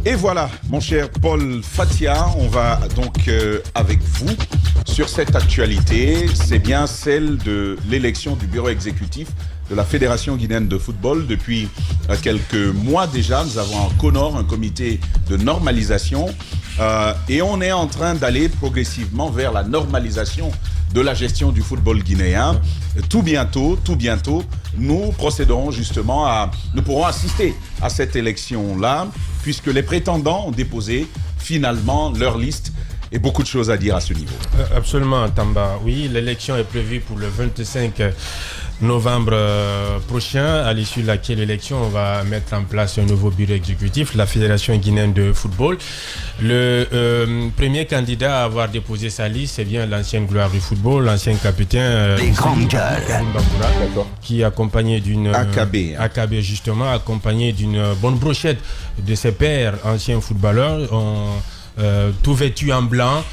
Et voilà, mon cher Paul Fatia, on va donc avec vous sur cette actualité. C'est bien celle de l'élection du bureau exécutif de la Fédération guinéenne de football. Depuis quelques mois déjà, nous avons en CONOR un comité de normalisation et on est en train d'aller progressivement vers la normalisation de la gestion du football guinéen. Tout bientôt, nous procéderons justement nous pourrons assister à cette élection-là, puisque les prétendants ont déposé finalement leur liste. Et beaucoup de choses à dire à ce niveau. Absolument, Tamba. Oui, l'élection est prévue pour le 25 novembre prochain, à l'issue de laquelle élection, on va mettre en place un nouveau bureau exécutif, la Fédération guinéenne de football. Le premier candidat à avoir déposé sa liste, c'est bien l'ancienne gloire du football, l'ancien capitaine Bangoura, qui est accompagné d'une AKB justement, accompagné d'une bonne brochette de ses pairs anciens footballeurs, tout vêtus en blanc.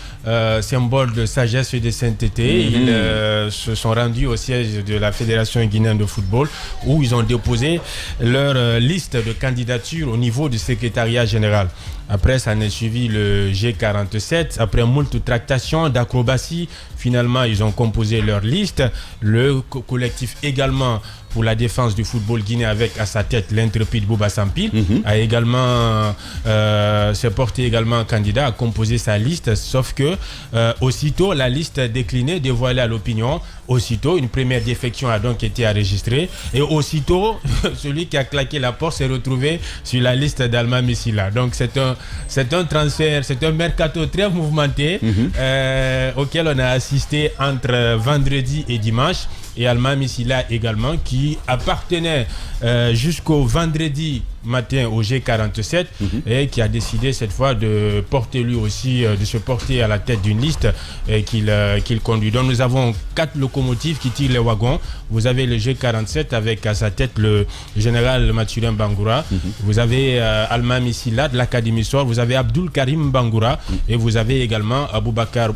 Symbole de sagesse et de sainteté. Ils se sont rendus au siège de la Fédération guinéenne de football où ils ont déposé leur liste de candidatures au niveau du secrétariat général. Après, ça en est suivi le G47. Après moult tractations d'acrobatie, finalement, ils ont composé leur liste. Le collectif également pour la défense du football guinéen avec à sa tête l'intrépide Bouba Sampil a également s'est porté également candidat à composer sa liste, sauf que aussitôt la liste déclinée, dévoilée à l'opinion, aussitôt une première défection a donc été enregistrée et aussitôt celui qui a claqué la porte s'est retrouvé sur la liste d'Alma Missila. Donc c'est un transfert, c'est un mercato très mouvementé auquel on a assisté entre vendredi et dimanche. Et Alma Missila également, qui appartenait jusqu'au vendredi matin au G47 et qui a décidé cette fois de porter lui aussi, de se porter à la tête d'une liste qu'il conduit. Donc nous avons 4 locomotives qui tirent les wagons. Vous avez le G47 avec à sa tête le général Mathurin Bangoura. Vous avez Alma Missila de l'Académie Sor. Vous avez Abdul Karim Bangoura et vous avez également Aboubakar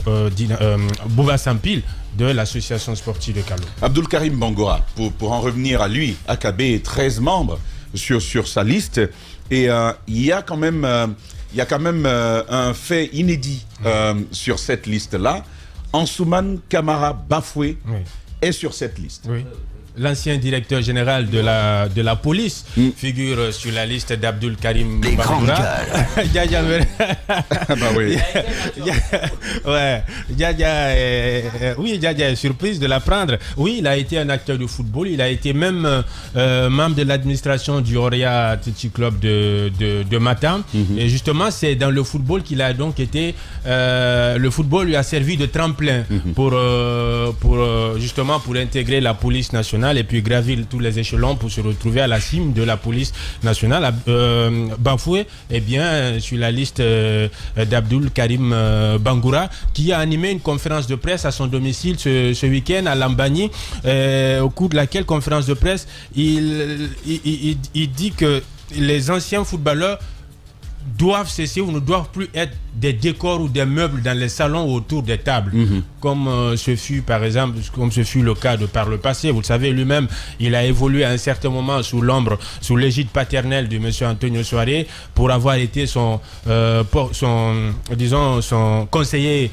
Bouba Sampil de l'association sportive de Kalo. Abdul Karim Bangoura, pour en revenir à lui, AKB 13 membres sur sa liste, et il y a quand même un fait inédit sur cette liste-là. Ansoumane Kamara Bafoué est sur cette liste. Oui. L'ancien directeur général de la police figure sur la liste d'Abdul Karim Bangoura. Djadja est surprise de l'apprendre. Oui, il a été un acteur de football. Il a été même membre de l'administration du Oria Titi Club de Matam. Et justement, c'est dans le football qu'il a donc été. Le football lui a servi de tremplin pour intégrer la police nationale et puis gravir tous les échelons pour se retrouver à la cime de la police nationale. Bafoué est bien sur la liste d'Abdul Karim Bangoura, qui a animé une conférence de presse à son domicile ce week-end à Lambani, au cours de laquelle conférence de presse il dit que les anciens footballeurs doivent cesser ou ne doivent plus être des décors ou des meubles dans les salons ou autour des tables, comme ce fut par exemple, comme ce fut le cas par le passé. Vous le savez, lui-même, il a évolué à un certain moment sous l'égide paternelle de M. Antonio Soare pour avoir été son conseiller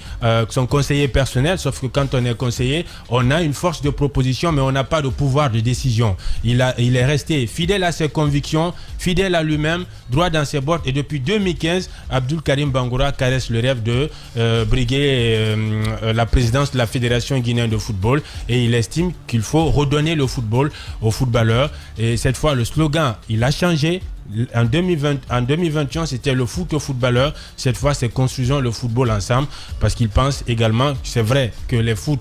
personnel. Sauf que quand on est conseiller, on a une force de proposition, mais on n'a pas de pouvoir de décision. Il est resté fidèle à ses convictions, fidèle à lui-même, droit dans ses bottes, et depuis 2015, Abdul Karim Bangoura caresse le rêve de briguer la présidence de la Fédération guinéenne de football, et il estime qu'il faut redonner le football aux footballeurs. Et cette fois, le slogan, il a changé. En 2021, c'était le foot aux footballeurs. Cette fois, c'est construisons le football ensemble, parce qu'ils pensent également, c'est vrai que le foot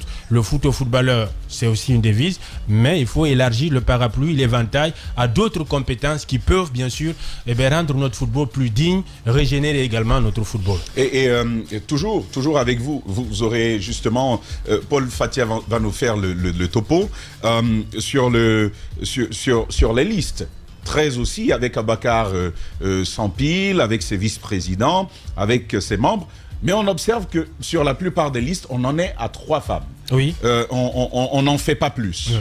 aux footballeurs, c'est aussi une devise, mais il faut élargir le parapluie, l'éventail à d'autres compétences qui peuvent bien sûr rendre notre football plus digne, régénérer également notre football. Et toujours avec vous, vous aurez justement, Paul Fatia va nous faire le topo sur les listes. 13 aussi, avec Aboubakar Sampil, avec ses vice-présidents, avec ses membres. Mais on observe que sur la plupart des listes, on en est à 3 femmes. Oui. On n'en fait pas plus. Oui.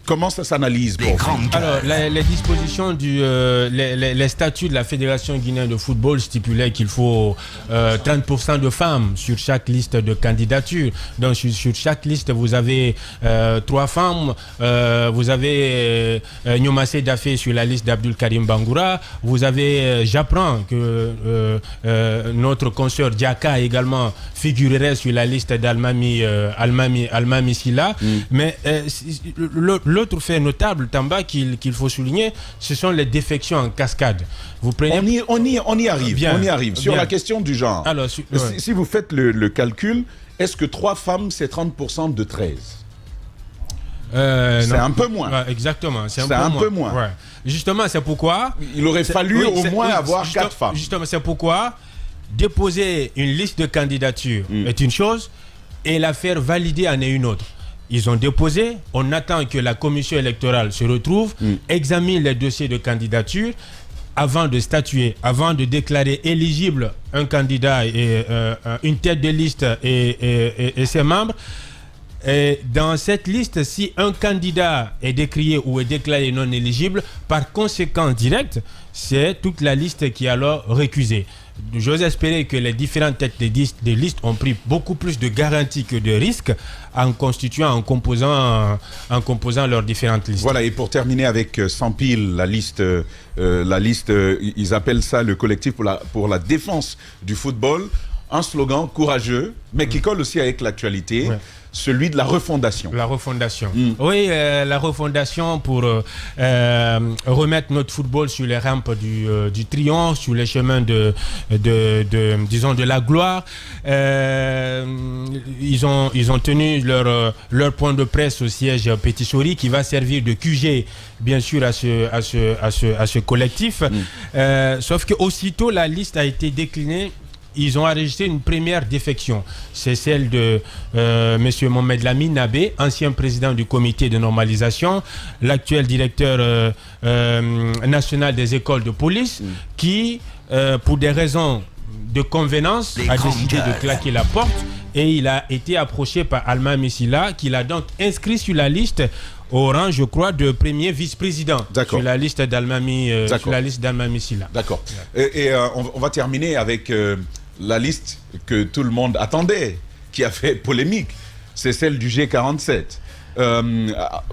Comment ça s'analyse pour vous? Alors, les dispositions les statuts de la Fédération guinéenne de football stipulaient qu'il faut 30% de femmes sur chaque liste de candidature. Donc, sur chaque liste, vous avez 3 femmes. Vous avez Nyomassé Dafé sur la liste d'Abdul Karim Bangoura. Vous avez, j'apprends que notre consoeur Diaka également figurerait sur la liste d'Almami Silla. Mais l'autre fait notable, Tamba, qu'il faut souligner, ce sont les défections en cascade. Vous prenez... On y arrive. Bien, on y arrive. Sur bien. la question du genre, Alors, si vous faites le calcul, est-ce que 3 femmes, c'est 30% de 13? C'est un peu moins. Ouais, exactement. C'est un peu moins. Ouais. Justement, c'est pourquoi... Il aurait fallu au moins avoir 4 femmes. Justement, c'est pourquoi déposer une liste de candidatures est une chose et la faire valider en est une autre. Ils ont déposé, on attend que la commission électorale se retrouve, examine les dossiers de candidature avant de statuer, avant de déclarer éligible un candidat et une tête de liste et ses membres. Et dans cette liste, si un candidat est décrié ou est déclaré non éligible, par conséquent direct, c'est toute la liste qui est alors récusée. J'ose espérer que les différentes têtes de liste ont pris beaucoup plus de garanties que de risques en composant leurs différentes listes. Voilà, et pour terminer avec Sampil, la liste, ils appellent ça le collectif pour la défense du football. Un slogan courageux, mais qui colle aussi avec l'actualité. Ouais. Celui de la refondation. La refondation. Oui, la refondation pour remettre notre football sur les rampes du triomphe, sur les chemins de la gloire. Ils ont tenu leur point de presse au siège Petit Sori qui va servir de QG, bien sûr, à ce collectif. Sauf que aussitôt la liste a été déclinée. Ils ont enregistré une première défection. C'est celle de M. Mohamed Lamine Nabé, ancien président du comité de normalisation, l'actuel directeur national des écoles de police, qui, pour des raisons de convenance, a décidé de claquer la porte et il a été approché par Alma Missila, qui l'a donc inscrit sur la liste au rang, je crois, de premier vice-président sur la liste d'Almami Silla. D'accord. Et on va terminer avec la liste que tout le monde attendait, qui a fait polémique. C'est celle du G47.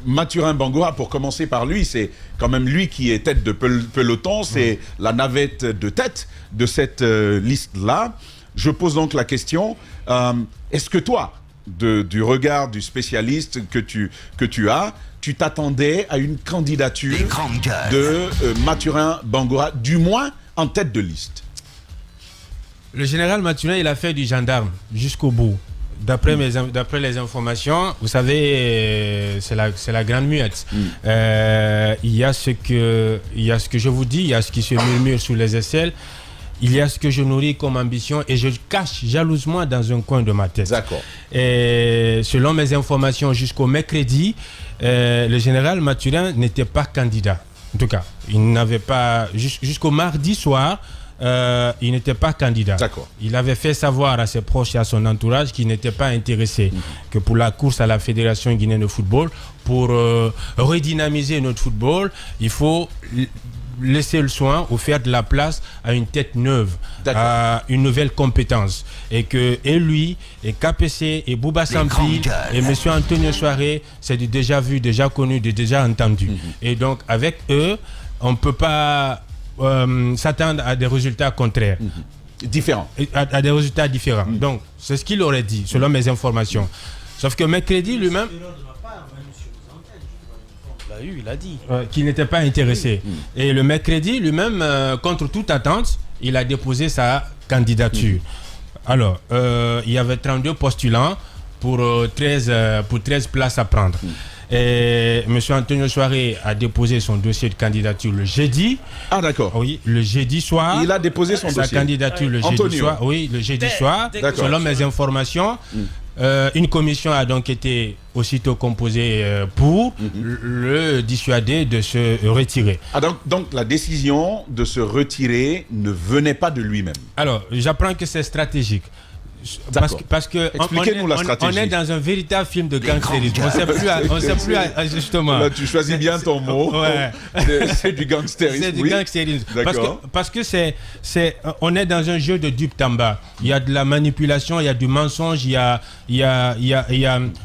Mathurin Bangoura, pour commencer par lui, c'est quand même lui qui est tête de peloton, c'est la navette de tête de cette liste-là. Je pose donc la question, est-ce que toi, du regard du spécialiste que tu as, tu t'attendais à une candidature de Mathurin Bangoura, du moins en tête de liste? Le général Mathurin, il a fait du gendarme jusqu'au bout. D'après les informations, vous savez, c'est la grande muette. Il y a ce que je vous dis, il y a ce qui se murmure sous les aisselles. Il y a ce que je nourris comme ambition et je cache jalousement dans un coin de ma tête. D'accord. Et selon mes informations, jusqu'au mercredi, le général Mathurin n'était pas candidat. En tout cas, il n'avait pas... Jusqu'au mardi soir, il n'était pas candidat. D'accord. Il avait fait savoir à ses proches et à son entourage qu'il n'était pas intéressé que pour la course à la Fédération guinéenne de football. Pour redynamiser notre football, il faut laisser le soin ou faire de la place à une tête neuve, à une nouvelle compétence. Et lui, et KPC, et Bouba Sampi, et M. Antonio Soiré, c'est du déjà vu, déjà connu, du déjà entendu. Et donc, avec eux, on ne peut pas s'attendre à des résultats contraires. Différents. À des résultats différents. Donc, c'est ce qu'il aurait dit, selon mes informations. Sauf que mercredi, lui-même... Il a dit qu'il n'était pas intéressé. Et le mercredi, lui-même, contre toute attente, il a déposé sa candidature. Alors, il y avait 32 postulants pour 13 places à prendre. Et M. Antonio Soiré a déposé son dossier de candidature le jeudi. Ah, d'accord. Oui, le jeudi soir. Il a déposé son dossier. Sa candidature le jeudi soir. Oui, le jeudi soir. Selon mes informations. Une commission a donc été aussitôt composée pour le dissuader de se retirer. Ah, donc la décision de se retirer ne venait pas de lui-même. Alors, j'apprends que c'est stratégique. Parce que expliquez-nous la stratégie. On est dans un véritable film de gangsterisme. On ne sait plus justement. Là, tu choisis bien ton mot. Ouais. C'est du gangsterisme. C'est du gangsterisme. Parce que on est dans un jeu de dupe Tamba. Il y a de la manipulation, il y a du mensonge, il y a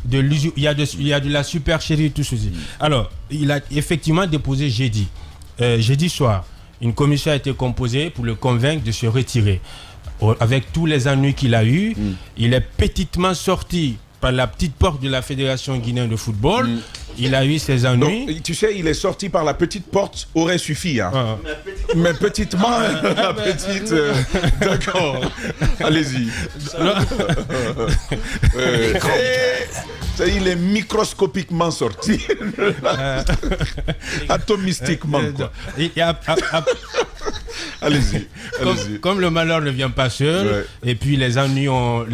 de la supercherie, tout ceci. Alors, il a effectivement déposé jeudi soir. Une commission a été composée pour le convaincre de se retirer. Avec tous les ennuis qu'il a eus, il est petitement sorti par la petite porte de la Fédération guinéenne de football. Il a eu ses ennuis. Donc, tu sais, il est sorti par la petite porte, aurait suffi. Hein. Mais petitement, la petite... d'accord. Allez-y. Il est microscopiquement sorti. Atomistiquement, quoi. Allez-y. Comme le malheur ne vient pas seul, et puis les ennuis ont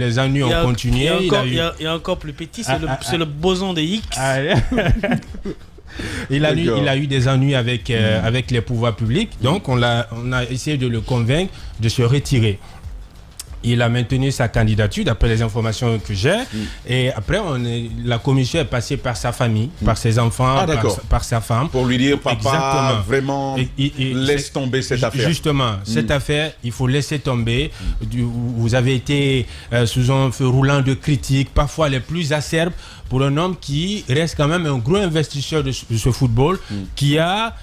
continué. Il y a encore plus petit, c'est le boson de Higgs. Il a eu des ennuis avec les pouvoirs publics, donc on a essayé de le convaincre de se retirer. Il a maintenu sa candidature d'après les informations que j'ai. Et après, la commission est passée par sa famille, par ses enfants, par sa femme. Pour lui dire, papa, vraiment, laisse tomber cette affaire. Justement, cette affaire, il faut laisser tomber. Vous avez été sous un feu roulant de critiques, parfois les plus acerbes, pour un homme qui reste quand même un gros investisseur de ce football, qui a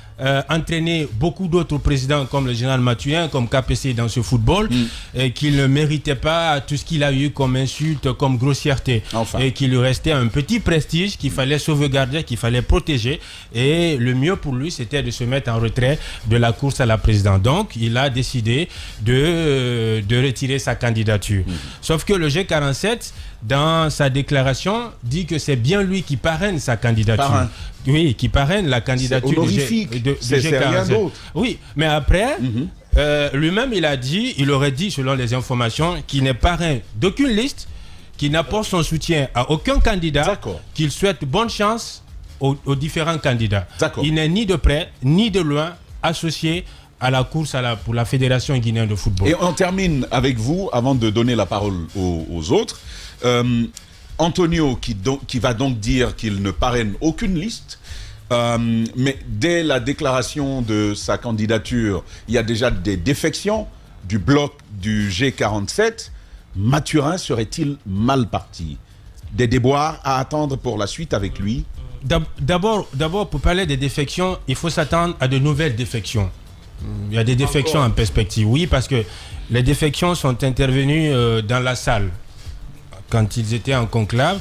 entraîné beaucoup d'autres présidents comme le général Mathurin, comme KPC dans ce football, et qu'il ne méritait pas tout ce qu'il a eu comme insulte, comme grossièreté, et qu'il lui restait un petit prestige qu'il fallait sauvegarder, qu'il fallait protéger, et le mieux pour lui c'était de se mettre en retrait de la course à la présidence. Donc il a décidé de retirer sa candidature. Sauf que le G47, dans sa déclaration, dit que c'est bien lui qui parraine sa candidature. Oui, qui parraine la candidature de G47. Rien d'autre. Oui, mais après, lui-même, il aurait dit, selon les informations, qu'il n'est parrain d'aucune liste, qu'il n'apporte son soutien à aucun candidat, qu'il souhaite bonne chance aux différents candidats. Il n'est ni de près, ni de loin associé à la course pour la Fédération guinéenne de football. Et on termine avec vous, avant de donner la parole aux autres. Antonio qui va donc dire qu'il ne parraine aucune liste, mais dès la déclaration de sa candidature, il y a déjà des défections du bloc du G47. Mathurin serait-il mal parti? Des déboires à attendre pour la suite avec lui? D'abord, pour parler des défections, il faut s'attendre à de nouvelles défections. Il y a des défections en perspective, oui, parce que les défections sont intervenues dans la salle. Quand ils étaient en conclave,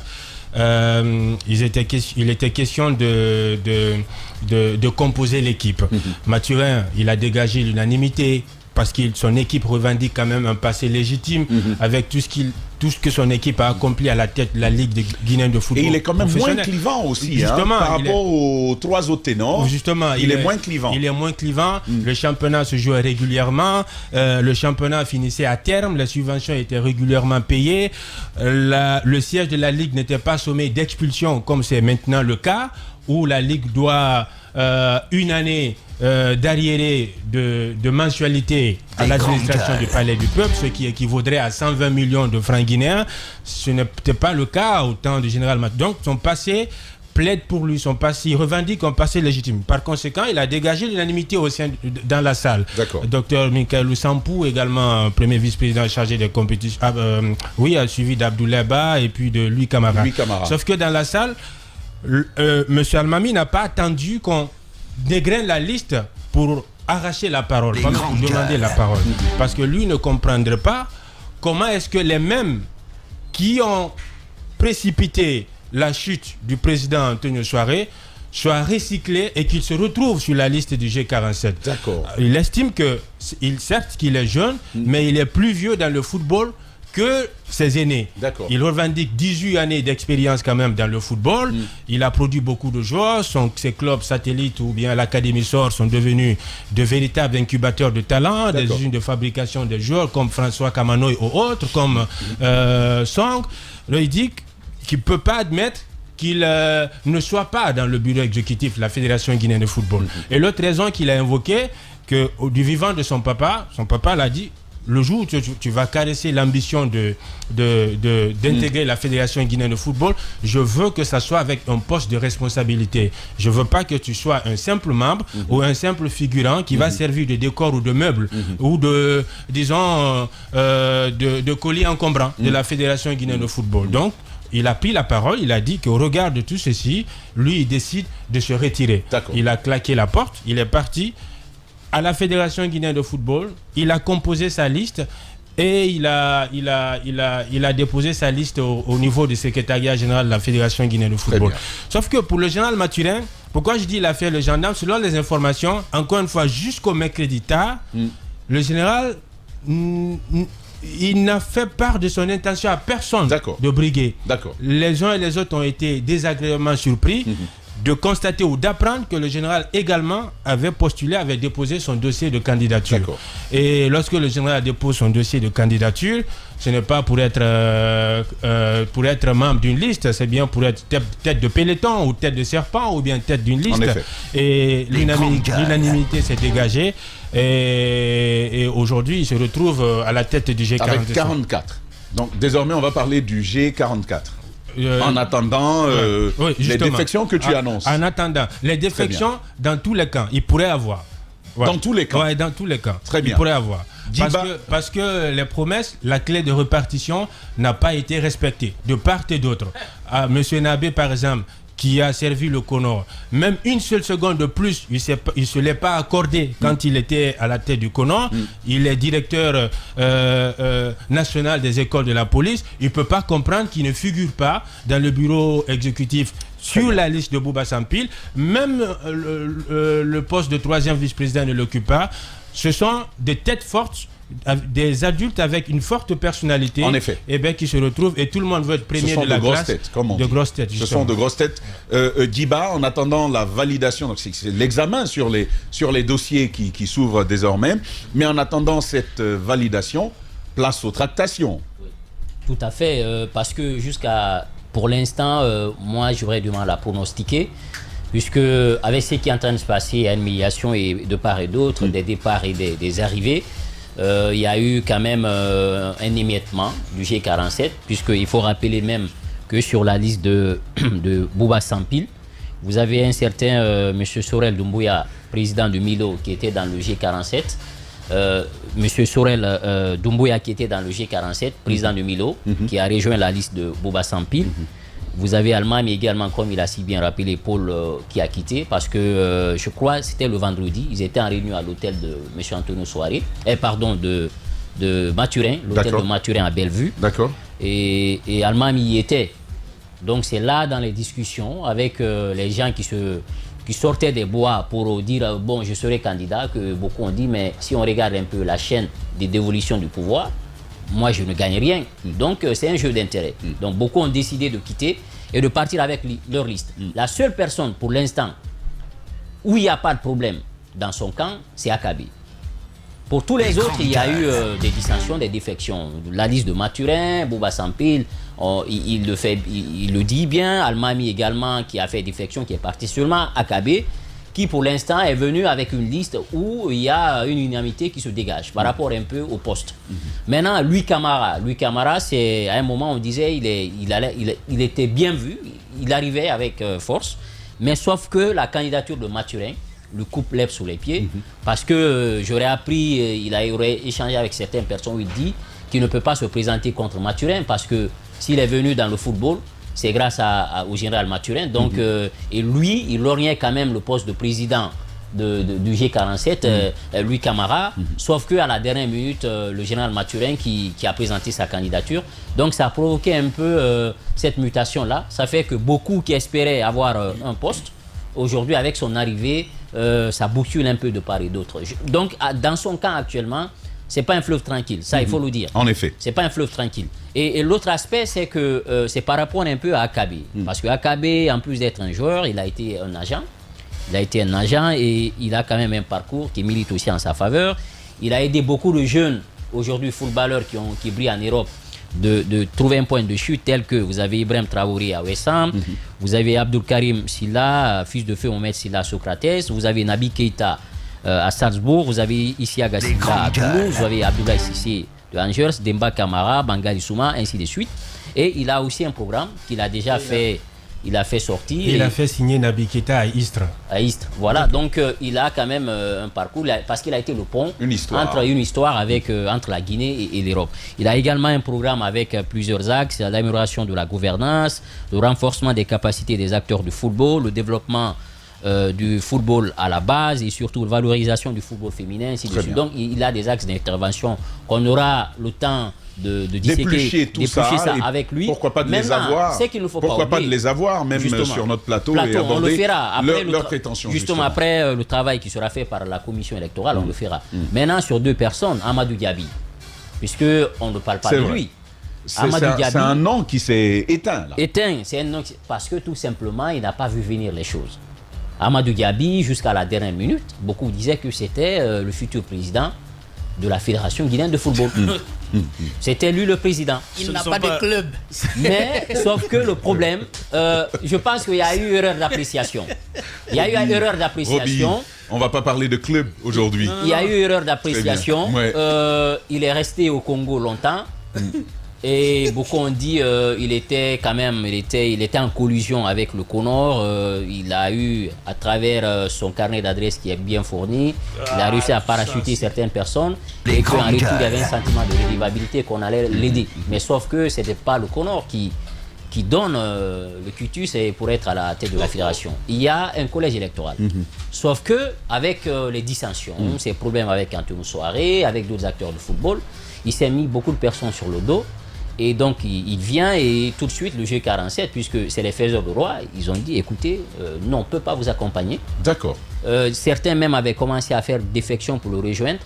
il était question de composer l'équipe. Mathurin, il a dégagé l'unanimité parce que son équipe revendique quand même un passé légitime avec tout ce que son équipe a accompli à la tête de la Ligue guinéenne de football. Et il est quand même moins clivant aussi, par rapport aux trois autres ténors. Justement, il est moins clivant. Il est moins clivant. Le championnat se jouait régulièrement. Le championnat finissait à terme. Les subventions étaient régulièrement payées. Le siège de la Ligue n'était pas sommé d'expulsion comme c'est maintenant le cas, où la Ligue doit une année d'arriéré de mensualité à l'administration du Palais du Peuple, ce qui équivaudrait à 120 millions de francs guinéens. Ce n'était pas le cas au temps du général Mat. Donc son passé plaide pour lui, il revendique un passé légitime. Par conséquent, il a dégagé l'unanimité dans la salle. Docteur Michael Sampou, également premier vice-président chargé des compétitions, a suivi d'Abdoulaye Ba et puis de Louis Camara. Sauf que dans la salle, M. Almami n'a pas attendu qu'on dégraine la liste pour arracher la parole, pour demander la parole. Parce que lui ne comprendrait pas comment est-ce que les mêmes qui ont précipité la chute du président Antonio Soiré soient recyclés et qu'ils se retrouvent sur la liste du G47. Il estime certes qu'il est jeune, mais il est plus vieux dans le football que ses aînés. Il revendique 18 années d'expérience quand même dans le football. Il a produit beaucoup de joueurs. Ses clubs satellites ou bien l'Académie SOR sont devenus de véritables incubateurs de talents, des usines de fabrication de joueurs comme François Kamanoy ou autres, comme Song. Il dit qu'il ne peut pas admettre qu'il ne soit pas dans le bureau exécutif de la Fédération guinéenne de football. Et l'autre raison qu'il a invoquée, que du vivant de son papa l'a dit, le jour où tu vas caresser l'ambition d'intégrer la Fédération guinéenne de football, je veux que ça soit avec un poste de responsabilité. Je veux pas que tu sois un simple membre ou un simple figurant qui va servir de décor ou de meuble ou de, disons, de colis encombrant de la Fédération guinéenne de football. Donc, il a pris la parole, il a dit qu'au regard de tout ceci, lui, il décide de se retirer. Il a claqué la porte, il est parti à la Fédération guinéenne de football, il a composé sa liste et il a déposé sa liste au niveau du secrétariat général de la Fédération guinéenne de football. Sauf que pour le général Mathurin, pourquoi je dis il a fait le gendarme, selon les informations, encore une fois, jusqu'au mercredi tard, le général, il n'a fait part de son intention à personne de briguer. Les uns et les autres ont été désagréablement surpris de constater ou d'apprendre que le général également avait postulé, avait déposé son dossier de candidature. Et lorsque le général dépose son dossier de candidature, ce n'est pas pour être membre d'une liste, c'est bien pour être tête de peloton ou tête de serpent ou bien tête d'une liste. Et l'unanimité s'est dégagée. Et aujourd'hui, il se retrouve à la tête du G44. Avec 44. Donc désormais, on va parler du G44. En attendant les défections que tu annonces. En attendant, les défections dans tous les camps, il pourrait avoir. Dans tous les camps. Oui, dans tous les camps. Très bien. Il pourrait avoir. Parce que les promesses, la clé de répartition n'a pas été respectée de part et d'autre. Monsieur Nabé, par exemple, qui a servi le Conor, même une seule seconde de plus, il ne se l'est pas accordé quand il était à la tête du Conor. Il est directeur national des écoles de la police. Il ne peut pas comprendre qu'il ne figure pas dans le bureau exécutif sur la liste de Bouba Sampil. Même le poste de 3e vice-président ne l'occupe pas. Ce sont des têtes fortes, des adultes avec une forte personnalité, en effet, qui se retrouvent et tout le monde veut être premier de la classe. De grosses têtes. Ce sont de grosses têtes. Diba, en attendant la validation, donc c'est l'examen sur les dossiers qui s'ouvrent désormais, mais en attendant cette validation, place aux tractations. Tout à fait, parce que pour l'instant, moi j'aurais du mal à pronostiquer, puisque avec ce qui est en train de se passer, il y a une médiation et de part et d'autre, des départs et des arrivées. Il y a eu quand même un émiettement du G47, puisqu'il faut rappeler même que sur la liste de Bouba Sampil, vous avez un certain M. Sorel Doumbouya, président du Milo, qui était dans le G47. M. Sorel Doumbouya, qui était dans le G47, président du Milo, qui a rejoint la liste de Bouba Sampil. Vous avez Almami également, comme il a si bien rappelé, Paul qui a quitté, parce que je crois c'était le vendredi, ils étaient en réunion à l'hôtel de M. Antonio Soare, de Mathurin, l'hôtel de Mathurin à Bellevue. Et Almami y était. Donc c'est là, dans les discussions, avec les gens qui sortaient des bois pour dire bon, je serai candidat, que beaucoup ont dit, mais si on regarde un peu la chaîne des dévolutions du pouvoir, moi je ne gagne rien. Donc c'est un jeu d'intérêt. Donc beaucoup ont décidé de quitter et de partir avec leur liste. La seule personne pour l'instant où il n'y a pas de problème dans son camp, c'est Akabe. Pour tous les autres, il y a eu des dissensions, des défections. La liste de Mathurin, Bouba Sampil, il le dit bien. Almami également, qui a fait défection, qui est parti seulement. Akabe, qui pour l'instant est venu avec une liste où il y a une unanimité qui se dégage par rapport un peu au poste. Maintenant, Louis Camara, c'est à un moment on disait il était bien vu, il arrivait avec force, mais sauf que la candidature de Mathurin le coupe l'herbe sous les pieds, parce que j'aurais appris, il aurait échangé avec certaines personnes où il dit qu'il ne peut pas se présenter contre Mathurin, parce que s'il est venu dans le football, c'est grâce au général Mathurin. Donc, et lui, il lorgnait quand même le poste de président du G47, Louis Camara, sauf qu'à la dernière minute, le général Mathurin qui a présenté sa candidature. Donc, ça a provoqué un peu cette mutation-là. Ça fait que beaucoup qui espéraient avoir un poste, aujourd'hui, avec son arrivée, ça bouscule un peu de part et d'autre. Donc, dans son camp actuellement, c'est pas un fleuve tranquille, ça il faut le dire. En effet. C'est pas un fleuve tranquille. Et l'autre aspect, c'est que c'est par rapport un peu à Akabe. Parce que Akabe, en plus d'être un joueur, il a été un agent. Il a été un agent et il a quand même un parcours qui milite aussi en sa faveur. Il a aidé beaucoup de jeunes, aujourd'hui footballeurs qui brillent en Europe, de trouver un point de chute tel que vous avez Ibrahim Traoré à West Ham, vous avez Abdul Karim Silla, fils de feu Mohamed Silla Socrates, vous avez Nabi Keita à Salzbourg, vous avez ici à Gassinga à Toulouse, vous avez Abdoulaye Cissé de Angers, Demba Camara, Bangali Souma, ainsi de suite. Et il a aussi un programme qu'il a déjà fait. Il a fait sortir. Il a fait signer Naby Keita à Istres. À Istres, voilà. Donc il a quand même un parcours parce qu'il a été le pont entre une histoire avec entre la Guinée et l'Europe. Il a également un programme avec plusieurs axes, l'amélioration de la gouvernance, le renforcement des capacités des acteurs du football, le développement du football à la base et surtout la valorisation du football féminin, ainsi de suite. Donc il a des axes d'intervention qu'on aura le temps de d'éplucher tout ça avec lui. Pourquoi pas de les avoir? C'est qu'il ne faut pourquoi pas de les avoir même sur notre plateau et aborder on le fera après leurs prétentions. Justement après le travail qui sera fait par la commission électorale, on le fera. Maintenant sur deux personnes, Amadou Diaby, puisque on ne parle pas de lui. C'est un nom qui s'est éteint là. Éteint, c'est un nom parce que tout simplement il n'a pas vu venir les choses. Amadou Diaby, jusqu'à la dernière minute, beaucoup disaient que c'était le futur président de la Fédération guinéenne de football. C'était lui le président. Il n'a pas de club. Mais, sauf que le problème, je pense qu'il y a eu erreur d'appréciation. Il y a eu erreur d'appréciation. Robbie, on ne va pas parler de club aujourd'hui. Il y a eu erreur d'appréciation. Ouais. Il est resté au Congo longtemps. Et beaucoup ont dit il était en collusion avec le Conor. Il a eu, à travers son carnet d'adresse qui est bien fourni, il a réussi à parachuter certaines personnes. Et qu'en retour, il y avait un sentiment de redevabilité qu'on allait l'aider. Mais sauf que ce n'était pas le Conor qui donne le cutus pour être à la tête de la fédération. Il y a un collège électoral. Sauf que avec les dissensions, ces problèmes avec Antonio Soare, avec d'autres acteurs du football, il s'est mis beaucoup de personnes sur le dos. Et donc, il vient et tout de suite, le G47, puisque c'est les faiseurs de roi, ils ont dit, écoutez, non, on ne peut pas vous accompagner. D'accord. Certains même avaient commencé à faire défection pour le rejoindre,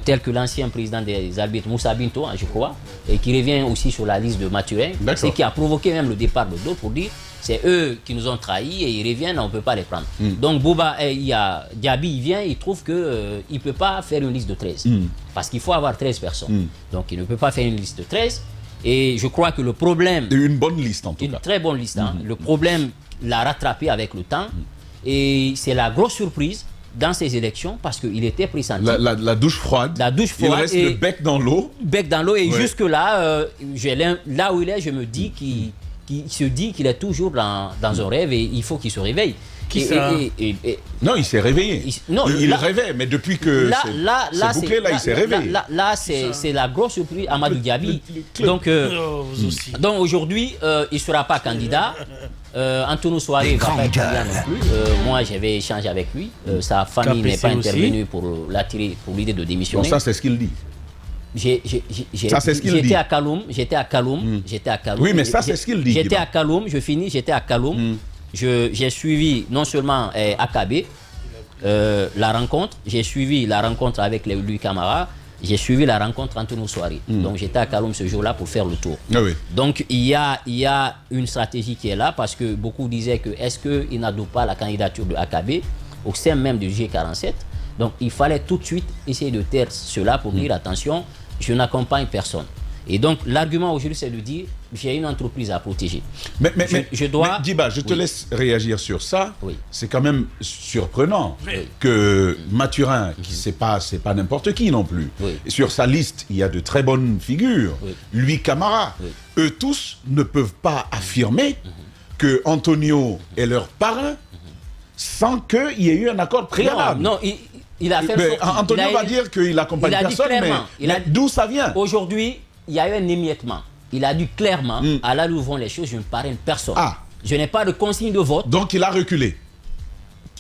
tel que l'ancien président des arbitres, Moussa Binto, je crois, et qui revient aussi sur la liste de Mathurin, ce qui a provoqué même le départ de d'autres pour dire, c'est eux qui nous ont trahis et ils reviennent, on ne peut pas les prendre. Donc, Diaby, il vient, il trouve qu'il ne peut pas faire une liste de 13, parce qu'il faut avoir 13 personnes. Donc, il ne peut pas faire une liste de 13. Et je crois que le problème... Une bonne liste en tout cas. Une très bonne liste. Le problème l'a rattrapé avec le temps. Et c'est la grosse surprise dans ces élections parce qu'il était pressenti. La douche froide. La douche froide. Il reste le bec dans l'eau. Bec dans l'eau. Et jusque-là, là où il est, je me dis qu'il se dit qu'il est toujours dans un rêve et il faut qu'il se réveille. Non, il s'est réveillé. Il rêvait, mais depuis que c'est bouclé, il s'est réveillé. Là, c'est la grosse surprise, Amadou Diaby. Donc aujourd'hui, il ne sera pas candidat. Antonio Soare ne va pas être candidat non plus. Moi, j'avais échangé avec lui. Sa famille n'est pas intervenue pour l'attirer pour l'idée de démissionner. Bon, ça, c'est ce qu'il dit. J'étais à Kaloum. Oui, mais ça, c'est ce qu'il dit. J'étais à Kaloum, j'étais à Kaloum. J'ai suivi non seulement AKB, la rencontre, j'ai suivi la rencontre avec Louis Camara, j'ai suivi la rencontre Antonio Soare. Donc j'étais à Kaloum ce jour-là pour faire le tour. Donc il y a une stratégie qui est là parce que beaucoup disaient que est-ce qu'il n'adoue pas la candidature de AKB au sein même du G47. Donc il fallait tout de suite essayer de taire cela pour dire attention, je n'accompagne personne. Et donc, l'argument aujourd'hui, c'est de dire j'ai une entreprise à protéger. Mais Djiba, je te laisse réagir sur ça. C'est quand même surprenant que Mathurin, qui c'est pas n'importe qui non plus, et sur sa liste, il y a de très bonnes figures. Lui, Camara, eux tous ne peuvent pas affirmer que Antonio est leur parrain sans qu'il y ait eu un accord préalable. Non, il a fait... Mais Antonio va dire qu'il accompagne personne, mais d'où ça vient? Aujourd'hui, il y a eu un émiettement. Il a dit clairement, à là où vont les choses, je ne parraine personne. Je n'ai pas de consigne de vote. Donc il a reculé.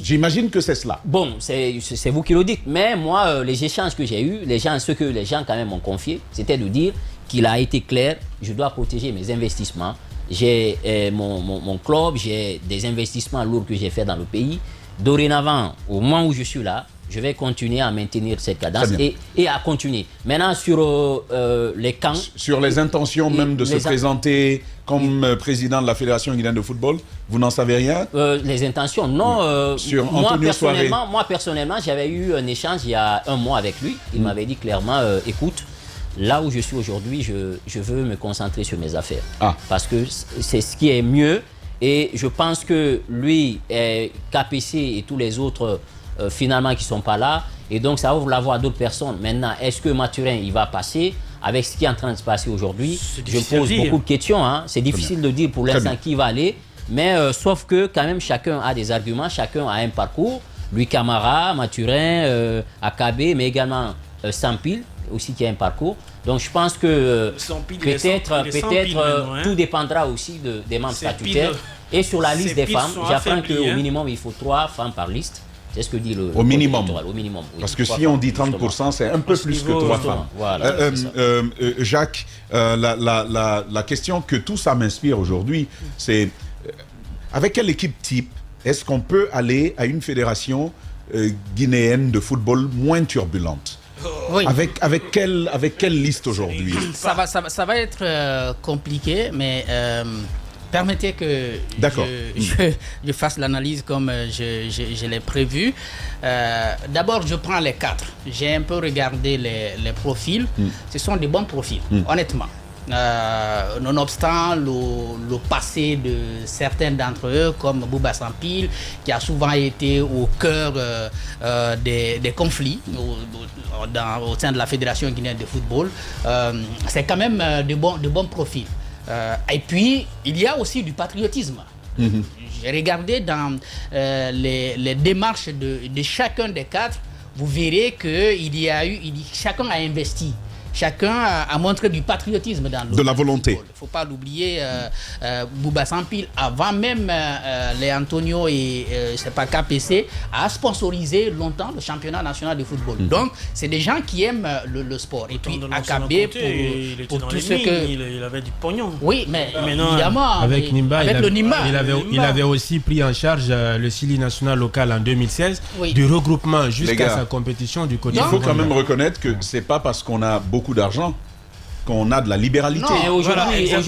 J'imagine que c'est cela. Bon, c'est vous qui le dites. Mais moi, les échanges que j'ai eus, ce que les gens quand même m'ont confié, c'était de dire qu'il a été clair, je dois protéger mes investissements. J'ai mon club, j'ai des investissements lourds que j'ai fait dans le pays. Dorénavant, au moment où je suis là, je vais continuer à maintenir cette cadence et à continuer. Maintenant, sur les camps... Sur les intentions même de se présenter comme président de la Fédération guinéenne de football, vous n'en savez rien? Les intentions, non. Sur moi, personnellement, j'avais eu un échange il y a un mois avec lui. Il m'avait dit clairement, écoute, là où je suis aujourd'hui, je veux me concentrer sur mes affaires. Parce que c'est ce qui est mieux. Et je pense que lui, KPC et tous les autres finalement qui ne sont pas là. Et donc, ça ouvre la voie à d'autres personnes. Maintenant, est-ce que Mathurin, il va passer avec ce qui est en train de se passer aujourd'hui? Je pose beaucoup de questions. Hein. C'est difficile de dire pour l'instant qui va aller. Mais sauf que quand même, chacun a des arguments, chacun a un parcours. Lui, Camara, Mathurin, Akabe, mais également Sampil, aussi qui a un parcours. Donc je pense que peut-être tout dépendra aussi des membres statutaires. Et sur la liste des femmes, j'apprends qu'au minimum, il faut 3 femmes par liste. C'est ce que dit le minimum. Au minimum, oui. Parce que si on dit 30%, c'est un peu plus que 3 femmes. Voilà, Jacques, la question que tout ça m'inspire aujourd'hui, c'est avec quelle équipe type est-ce qu'on peut aller à une fédération guinéenne de football moins turbulente? Oui. Avec quelle liste aujourd'hui? Ça va être compliqué, mais permettez que je fasse l'analyse comme je l'ai prévu. D'abord, je prends les 4. J'ai un peu regardé les profils. Ce sont des bons profils, honnêtement. Nonobstant le passé de certains d'entre eux, comme Bouba Sampil, qui a souvent été au cœur des conflits au sein de la Fédération guinéenne de football, c'est quand même de bons profils. Et puis, il y a aussi du patriotisme. J'ai regardé dans les démarches de chacun des 4, vous verrez que chacun a investi. Chacun a montré du patriotisme dans le de la volonté. Il ne faut pas l'oublier, Bouba Sampil, avant même les Antonio et c'est pas KPC, a sponsorisé longtemps le championnat national de football. Donc, c'est des gens qui aiment le sport. Et puis, Akabe, pour tout ce que... Il avait du pognon. Oui, mais évidemment, avec Nimba, le Nimba. Il avait aussi pris en charge le Sili national local en 2016, du regroupement jusqu'à sa compétition du côté. Il faut quand même reconnaître que c'est pas parce qu'on a beaucoup d'argent qu'on a de la libéralité. Non, aujourd'hui, il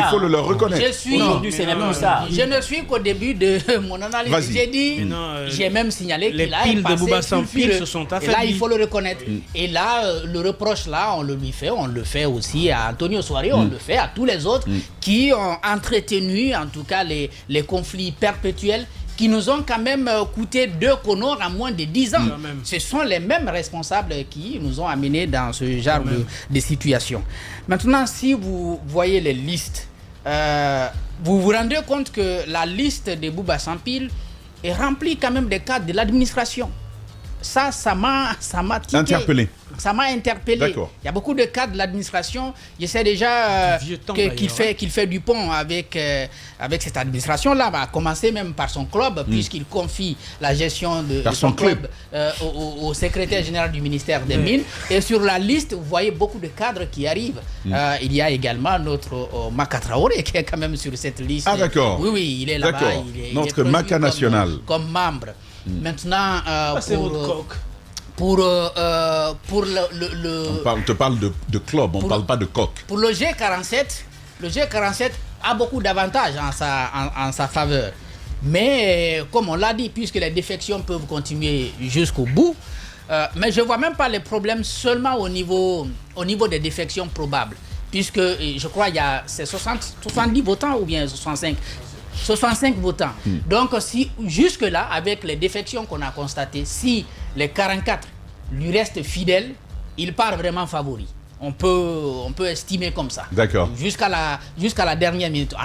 faut le leur reconnaître. Aujourd'hui, c'est même ça. Je ne suis qu'au début de mon analyse. J'ai dit, j'ai même signalé qu'il a de Bouba Sampil se sont affaiblis. Et là, il faut le reconnaître. Et là, le reproche là, on le fait aussi à Antonio Soare, on le fait à tous les autres qui ont entretenu, en tout cas, les conflits perpétuels qui nous ont quand même coûté 2 Conors en moins de 10 ans. Ce sont les mêmes responsables qui nous ont amenés dans ce genre de situation. Maintenant, si vous voyez les listes, vous vous rendez compte que la liste de Bouba Sampil est remplie quand même des cadres de l'administration. Ça m'a interpellé. Ça m'a interpellé. Il y a beaucoup de cadres de l'administration. Je sais déjà qu'il fait du pont avec cette administration-là. A commencer même par son club, puisqu'il confie la gestion de son club au secrétaire général du ministère des Mines. Et sur la liste, vous voyez beaucoup de cadres qui arrivent. Il y a également notre Maka Traoré qui est quand même sur cette liste. Ah d'accord. Oui, il est là-bas. Notre Maka national. Comme membre. Maintenant, on te parle de club, on ne parle pas de coq. Pour le G47 a beaucoup d'avantages en sa faveur. Mais comme on l'a dit, puisque les défections peuvent continuer jusqu'au bout, mais je ne vois même pas les problèmes seulement au niveau des défections probables. Puisque je crois qu'il y a 70 votants ou bien 65 votants. Donc, si jusque-là, avec les défections qu'on a constatées, si les 44 lui restent fidèles, il part vraiment favori. On peut estimer comme ça. D'accord. Jusqu'à la dernière minute.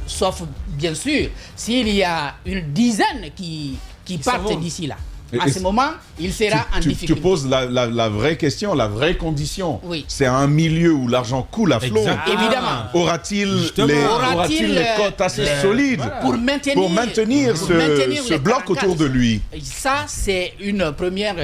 Sauf, bien sûr, s'il y a une dizaine qui partent d'ici là. À ce moment, il sera en difficulté. Tu poses la vraie question, la vraie condition. Oui. C'est un milieu où l'argent coule à flot. Évidemment. Aura-t-il les cotes assez solides pour maintenir ce bloc autour de lui? Ça, c'est une première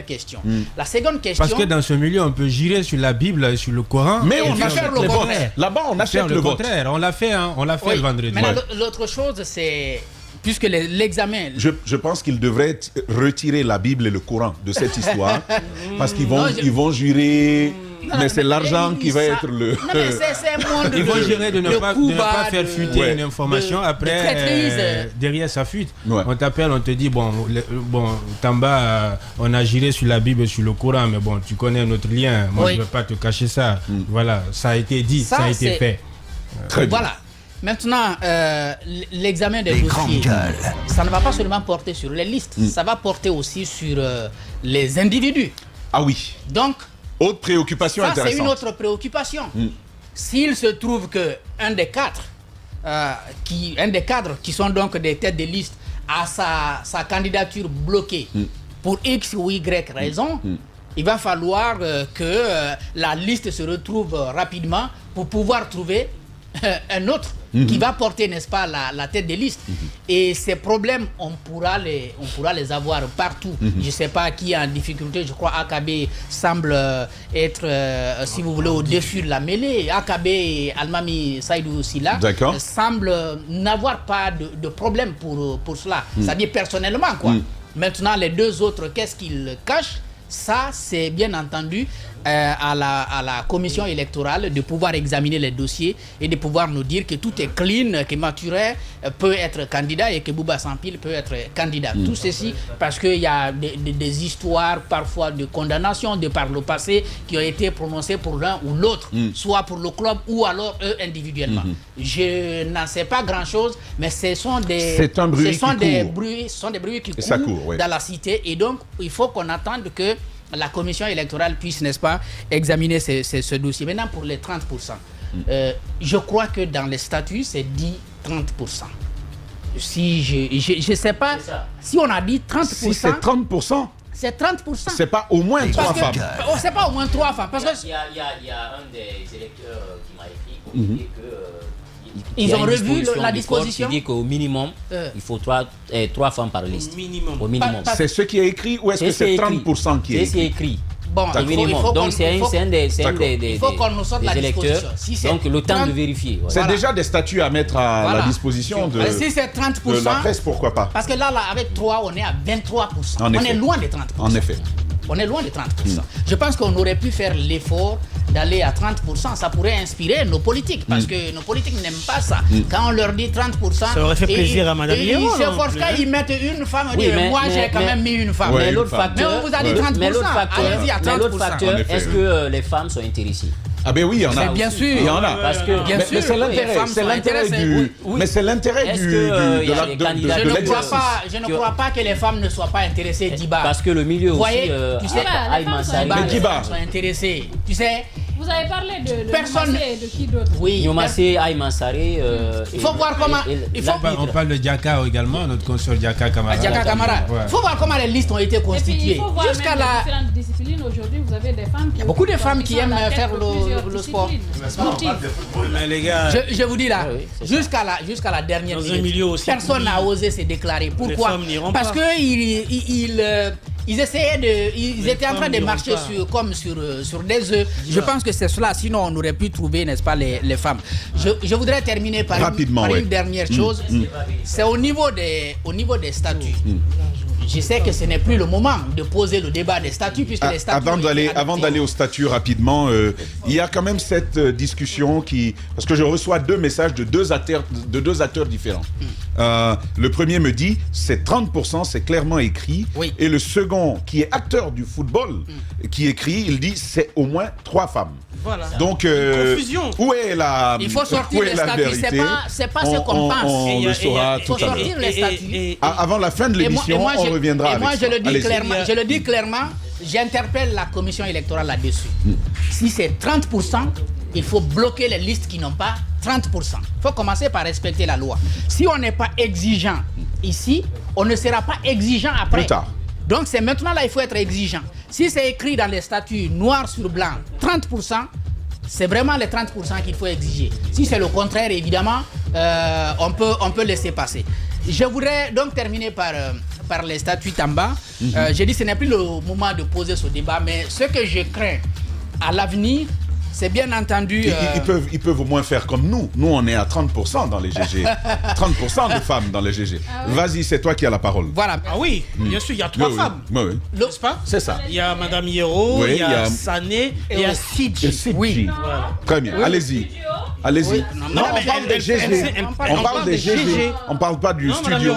question. La seconde question... Parce que dans ce milieu, on peut jurer sur la Bible et sur le Coran. Mais on achète le vote. Là-bas, on achète le vote. On l'a fait, le vendredi. Mais l'autre chose, c'est... Puisque l'examen... Je pense qu'il devrait retirer la Bible et le Coran de cette histoire, parce qu'ils vont jurer... mais c'est l'argent qui va être le... Non, mais c'est un monde ils vont jurer de ne pas faire fuiter une information après, derrière sa fuite. On t'appelle, on te dit, bon Tamba, on a juré sur la Bible et sur le Coran, mais bon, tu connais notre lien, moi je ne veux pas te cacher ça. Voilà, ça a été dit, ça a été fait. Très bien. Voilà. Maintenant, l'examen des dossiers, ça ne va pas seulement porter sur les listes, ça va porter aussi sur les individus. Ah oui. Donc, autre préoccupation intéressante. C'est une autre préoccupation. S'il se trouve qu'un des cadres, qui sont donc des têtes de liste, a sa candidature bloquée pour X ou Y raison, il va falloir que la liste se retrouve rapidement pour pouvoir trouver un autre qui va porter, n'est-ce pas, la tête de liste. Et ces problèmes, on pourra les avoir partout. Je ne sais pas qui est en difficulté. Je crois AKB semble être, si vous voulez, au-dessus de la mêlée. AKB et Almami Saïdou Silla semblent n'avoir pas de problème pour cela. C'est-à-dire personnellement, quoi. Maintenant, les deux autres, qu'est-ce qu'ils cachent? Ça, c'est bien entendu à la commission électorale de pouvoir examiner les dossiers et de pouvoir nous dire que tout est clean, que Maturé peut être candidat et que Bouba Sampil peut être candidat. Tout ceci parce qu'il y a des histoires parfois de condamnation de par le passé qui ont été prononcées pour l'un ou l'autre, soit pour le club ou alors eux individuellement. Je n'en sais pas grand-chose, mais ce sont des bruits qui courent dans la cité et donc il faut qu'on attende que la commission électorale puisse, n'est-ce pas, examiner ce dossier. Maintenant, pour les 30%, je crois que dans les statuts, c'est dit 30%. Si je ne sais pas, si on a dit 30%... Si c'est 30%, c'est 30%. C'est pas au moins 3 femmes. C'est pas au moins 3 femmes. Parce que il y a un des électeurs qui m'a écrit pour dire que... Ils ont revu la disposition. Qui dit qu'au minimum, il faut 3 femmes par liste. Au minimum. C'est ce qui est écrit ou est-ce que c'est 30% qui est écrit? C'est écrit. Bon, donc c'est un des électeurs. Donc le temps de vérifier. C'est déjà des statuts à mettre à la disposition de la presse, pourquoi pas? Parce que là, avec 3, on est à 23%. On est loin des 30%. En effet. On est loin des 30%. Je pense qu'on aurait pu faire l'effort d'aller à 30%. Ça pourrait inspirer nos politiques. Parce que nos politiques n'aiment pas ça. Quand on leur dit 30%... Ça aurait fait plaisir à Madame Hiro. Ils s'efforcent quand ils mettent une femme. Moi, j'ai quand même mis une femme. Mais l'autre facteur... Mais on vous a dit 30%. Allez-y à 30%. Mais l'autre facteur, est-ce que les femmes sont intéressées? Ah ben oui, il y en a. Bien sûr. Il y en a. Parce que bien sûr, mais c'est l'intérêt du... Mais c'est l'intérêt de l'exercice. Je ne crois pas que les femmes ne soient pas intéressées d'Iba. Parce que le milieu aussi... Tu sais, les femmes sont intéressées. Tu sais... Vous avez parlé de personne et de qui d'autre? Oui. Yomassé, Aïman Saré. Il faut voir comment. On parle de Diaka également, notre consoeur Diaka Kamara. Diaka Kamara. Il faut voir comment les listes ont été constituées. Jusqu'à la différentes disciplines aujourd'hui, vous avez des femmes. Il y a beaucoup de femmes qui aiment faire le sport. Mais les gars, je vous dis là, jusqu'à la dernière minute, personne n'a osé se déclarer. Pourquoi? Parce que ils étaient en train de marcher sur des œufs. Je pense que c'est cela. Sinon, on aurait pu trouver, n'est-ce pas, les femmes. Je voudrais terminer par une dernière chose. C'est au niveau des statuts. Je sais que ce n'est plus le moment de poser le débat des statuts puisque les statuts... Avant d'aller au statut rapidement, il y a quand même cette discussion qui... Parce que je reçois 2 messages de deux acteurs différents. Le premier me dit, c'est 30%, c'est clairement écrit. Oui. Et le second, qui est acteur du football, qui écrit, il dit, c'est au moins 3 femmes. Voilà. Donc, confusion. Où est la Il faut sortir les statuts, c'est pas ce qu'on pense. On le saura tout à l'heure. Il faut sortir les statuts. Avant la fin de l'émission, on reviendra avec ça. Et moi, je le dis clairement, j'interpelle la commission électorale là-dessus. Si c'est 30%, il faut bloquer les listes qui n'ont pas 30%. Il faut commencer par respecter la loi. Si on n'est pas exigeant ici, on ne sera pas exigeant après. Plus tard. Donc c'est maintenant là il faut être exigeant. Si c'est écrit dans les statuts noir sur blanc 30%, c'est vraiment les 30% qu'il faut exiger. Si c'est le contraire, évidemment, on peut laisser passer. Je voudrais donc terminer par les statuts Tamba. J'ai dit que ce n'est plus le moment de poser ce débat, mais ce que je crains à l'avenir, c'est bien entendu... Ils peuvent au moins faire comme nous. Nous, on est à 30% dans les GG. 30% de femmes dans les GG. Ah oui. Vas-y, c'est toi qui as la parole. Voilà. Ah oui, bien sûr, il y a 3 femmes. Oui. N'est-ce pas? C'est ça. Il y a Madame Hiro, il y a Sané et il y a Sidji. Oui. Voilà. Très bien, allez-y. Allez-y. Oui. Non, on parle des GG. On parle des GG. On parle pas du studio.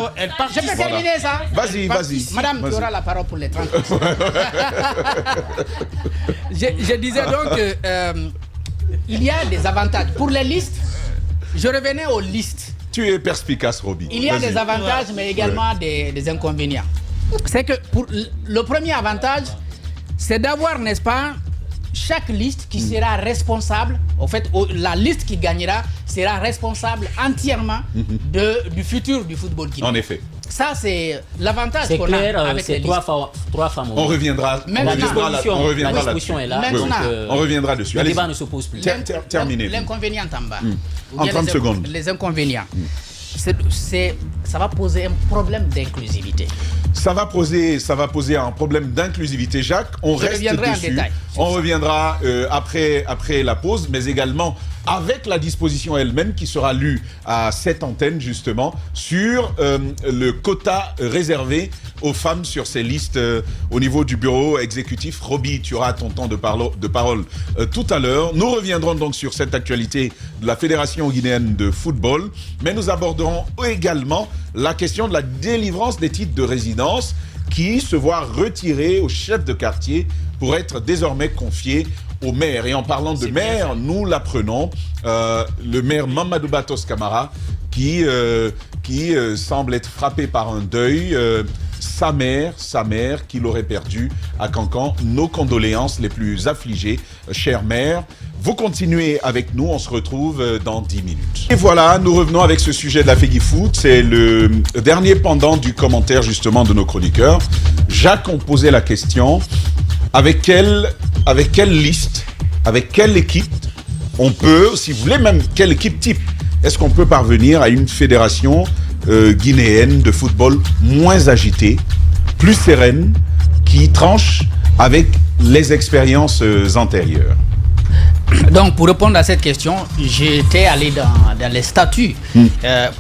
Je peux terminer ça? Vas-y. Madame, tu auras la parole pour les 30%. Je disais donc que il y a des avantages. Pour les listes, je revenais aux listes. Tu es perspicace, Roby. Il y a Vas-y. des avantages, mais également des inconvénients. C'est que pour le premier avantage, c'est d'avoir, n'est-ce pas, chaque liste qui sera responsable, en fait, la liste qui gagnera sera responsable entièrement du futur du football guinéen. En effet. Ça, c'est l'avantage C'est qu'on clair, a avec c'est les trois femmes. On reviendra. Maintenant, On reviendra la discussion est là. Maintenant, donc, On reviendra dessus. Le Allez-y. débat ne se pose plus. Terminez. L'inconvénient en bas. Ou En bien 30 secondes. Les inconvénients. Ça va poser un problème d'inclusivité. Ça va poser un problème d'inclusivité, Jacques. On Je reste reviendrai en dessus. détail sur On ça. reviendra après la pause, mais également avec la disposition elle-même qui sera lue à cette antenne, justement, sur le quota réservé aux femmes sur ces listes au niveau du bureau exécutif. Roby, tu auras ton temps de parole tout à l'heure. Nous reviendrons donc sur cette actualité de la Fédération guinéenne de football, mais nous aborderons également la question de la délivrance des titres de résidence qui se voit retiré au chef de quartier pour être désormais confié au maire. Et en parlant de maire, nous l'apprenons, le maire Mamadou Batos Camara qui semble être frappé par un deuil. Sa mère qu'il aurait perdue à Cancan. Nos condoléances les plus affligées, chère mère. Vous continuez avec nous, on se retrouve dans 10 minutes. Et voilà, nous revenons avec ce sujet de la Fegui Foot. C'est le dernier pendant du commentaire justement de nos chroniqueurs. Jacques ont posé la question, avec quelle liste, avec quelle équipe on peut, si vous voulez même, quelle équipe type, est-ce qu'on peut parvenir à une fédération guinéenne de football moins agitée, plus sereine, qui tranche avec les expériences antérieures? Donc, pour répondre à cette question, j'étais allé dans les statuts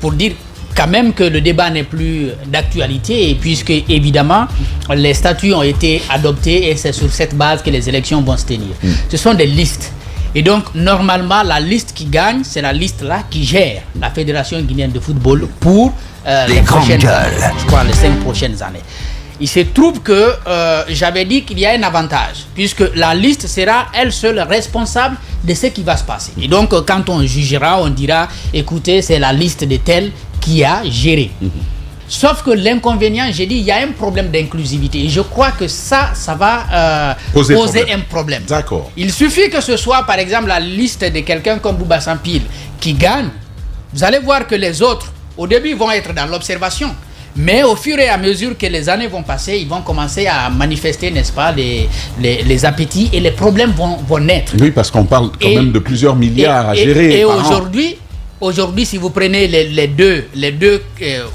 pour dire quand même que le débat n'est plus d'actualité, et puisque évidemment les statuts ont été adoptés et c'est sur cette base que les élections vont se tenir. Ce sont des listes. Et donc, normalement, la liste qui gagne, c'est la liste-là qui gère la Fédération guinéenne de football pour les prochaines années, je crois, les 5 prochaines années. Il se trouve que j'avais dit qu'il y a un avantage, puisque la liste sera elle seule responsable de ce qui va se passer. Et donc, quand on jugera, on dira, écoutez, c'est la liste de tels qui a géré. Sauf que l'inconvénient, j'ai dit, il y a un problème d'inclusivité. Et je crois que ça va poser un problème. D'accord. Il suffit que ce soit, par exemple, la liste de quelqu'un comme Bouba Sampil qui gagne. Vous allez voir que les autres, au début, vont être dans l'observation. Mais au fur et à mesure que les années vont passer, ils vont commencer à manifester, n'est-ce pas, les appétits, et les problèmes vont naître. Oui, parce qu'on parle quand même de plusieurs milliards à gérer. Et aujourd'hui, si vous prenez les deux,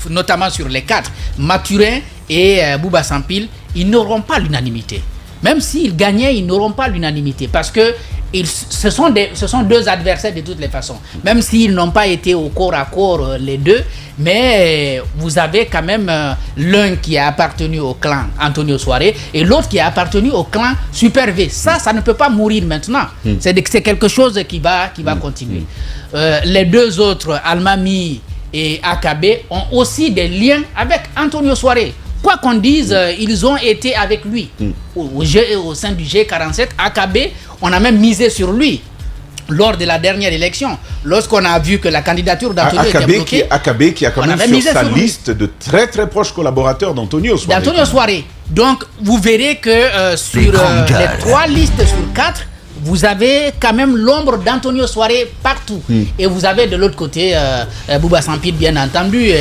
notamment sur les 4, Mathurin et Bouba Sampil, ils n'auront pas l'unanimité. Même s'ils gagnaient, ils n'auront pas l'unanimité, parce que ce sont deux adversaires de toutes les façons. Même s'ils n'ont pas été au corps à corps les deux, mais vous avez quand même l'un qui a appartenu au clan Antonio Soare et l'autre qui a appartenu au clan Super V. Ça ne peut pas mourir maintenant. C'est quelque chose qui va continuer. Les deux autres, Almami et Akabe, ont aussi des liens avec Antonio Soare. Quoi qu'on dise, ils ont été avec lui au sein du G47. Akabe, on a même misé sur lui lors de la dernière élection, lorsqu'on a vu que la candidature d'Antonio était bloquée. Akabe qui a quand même sur sa liste de très très proches collaborateurs d'Antonio Soare. Donc vous verrez que sur les 3 listes sur 4, vous avez quand même l'ombre d'Antonio Soare partout. Et vous avez de l'autre côté Bouba Sampil, bien entendu,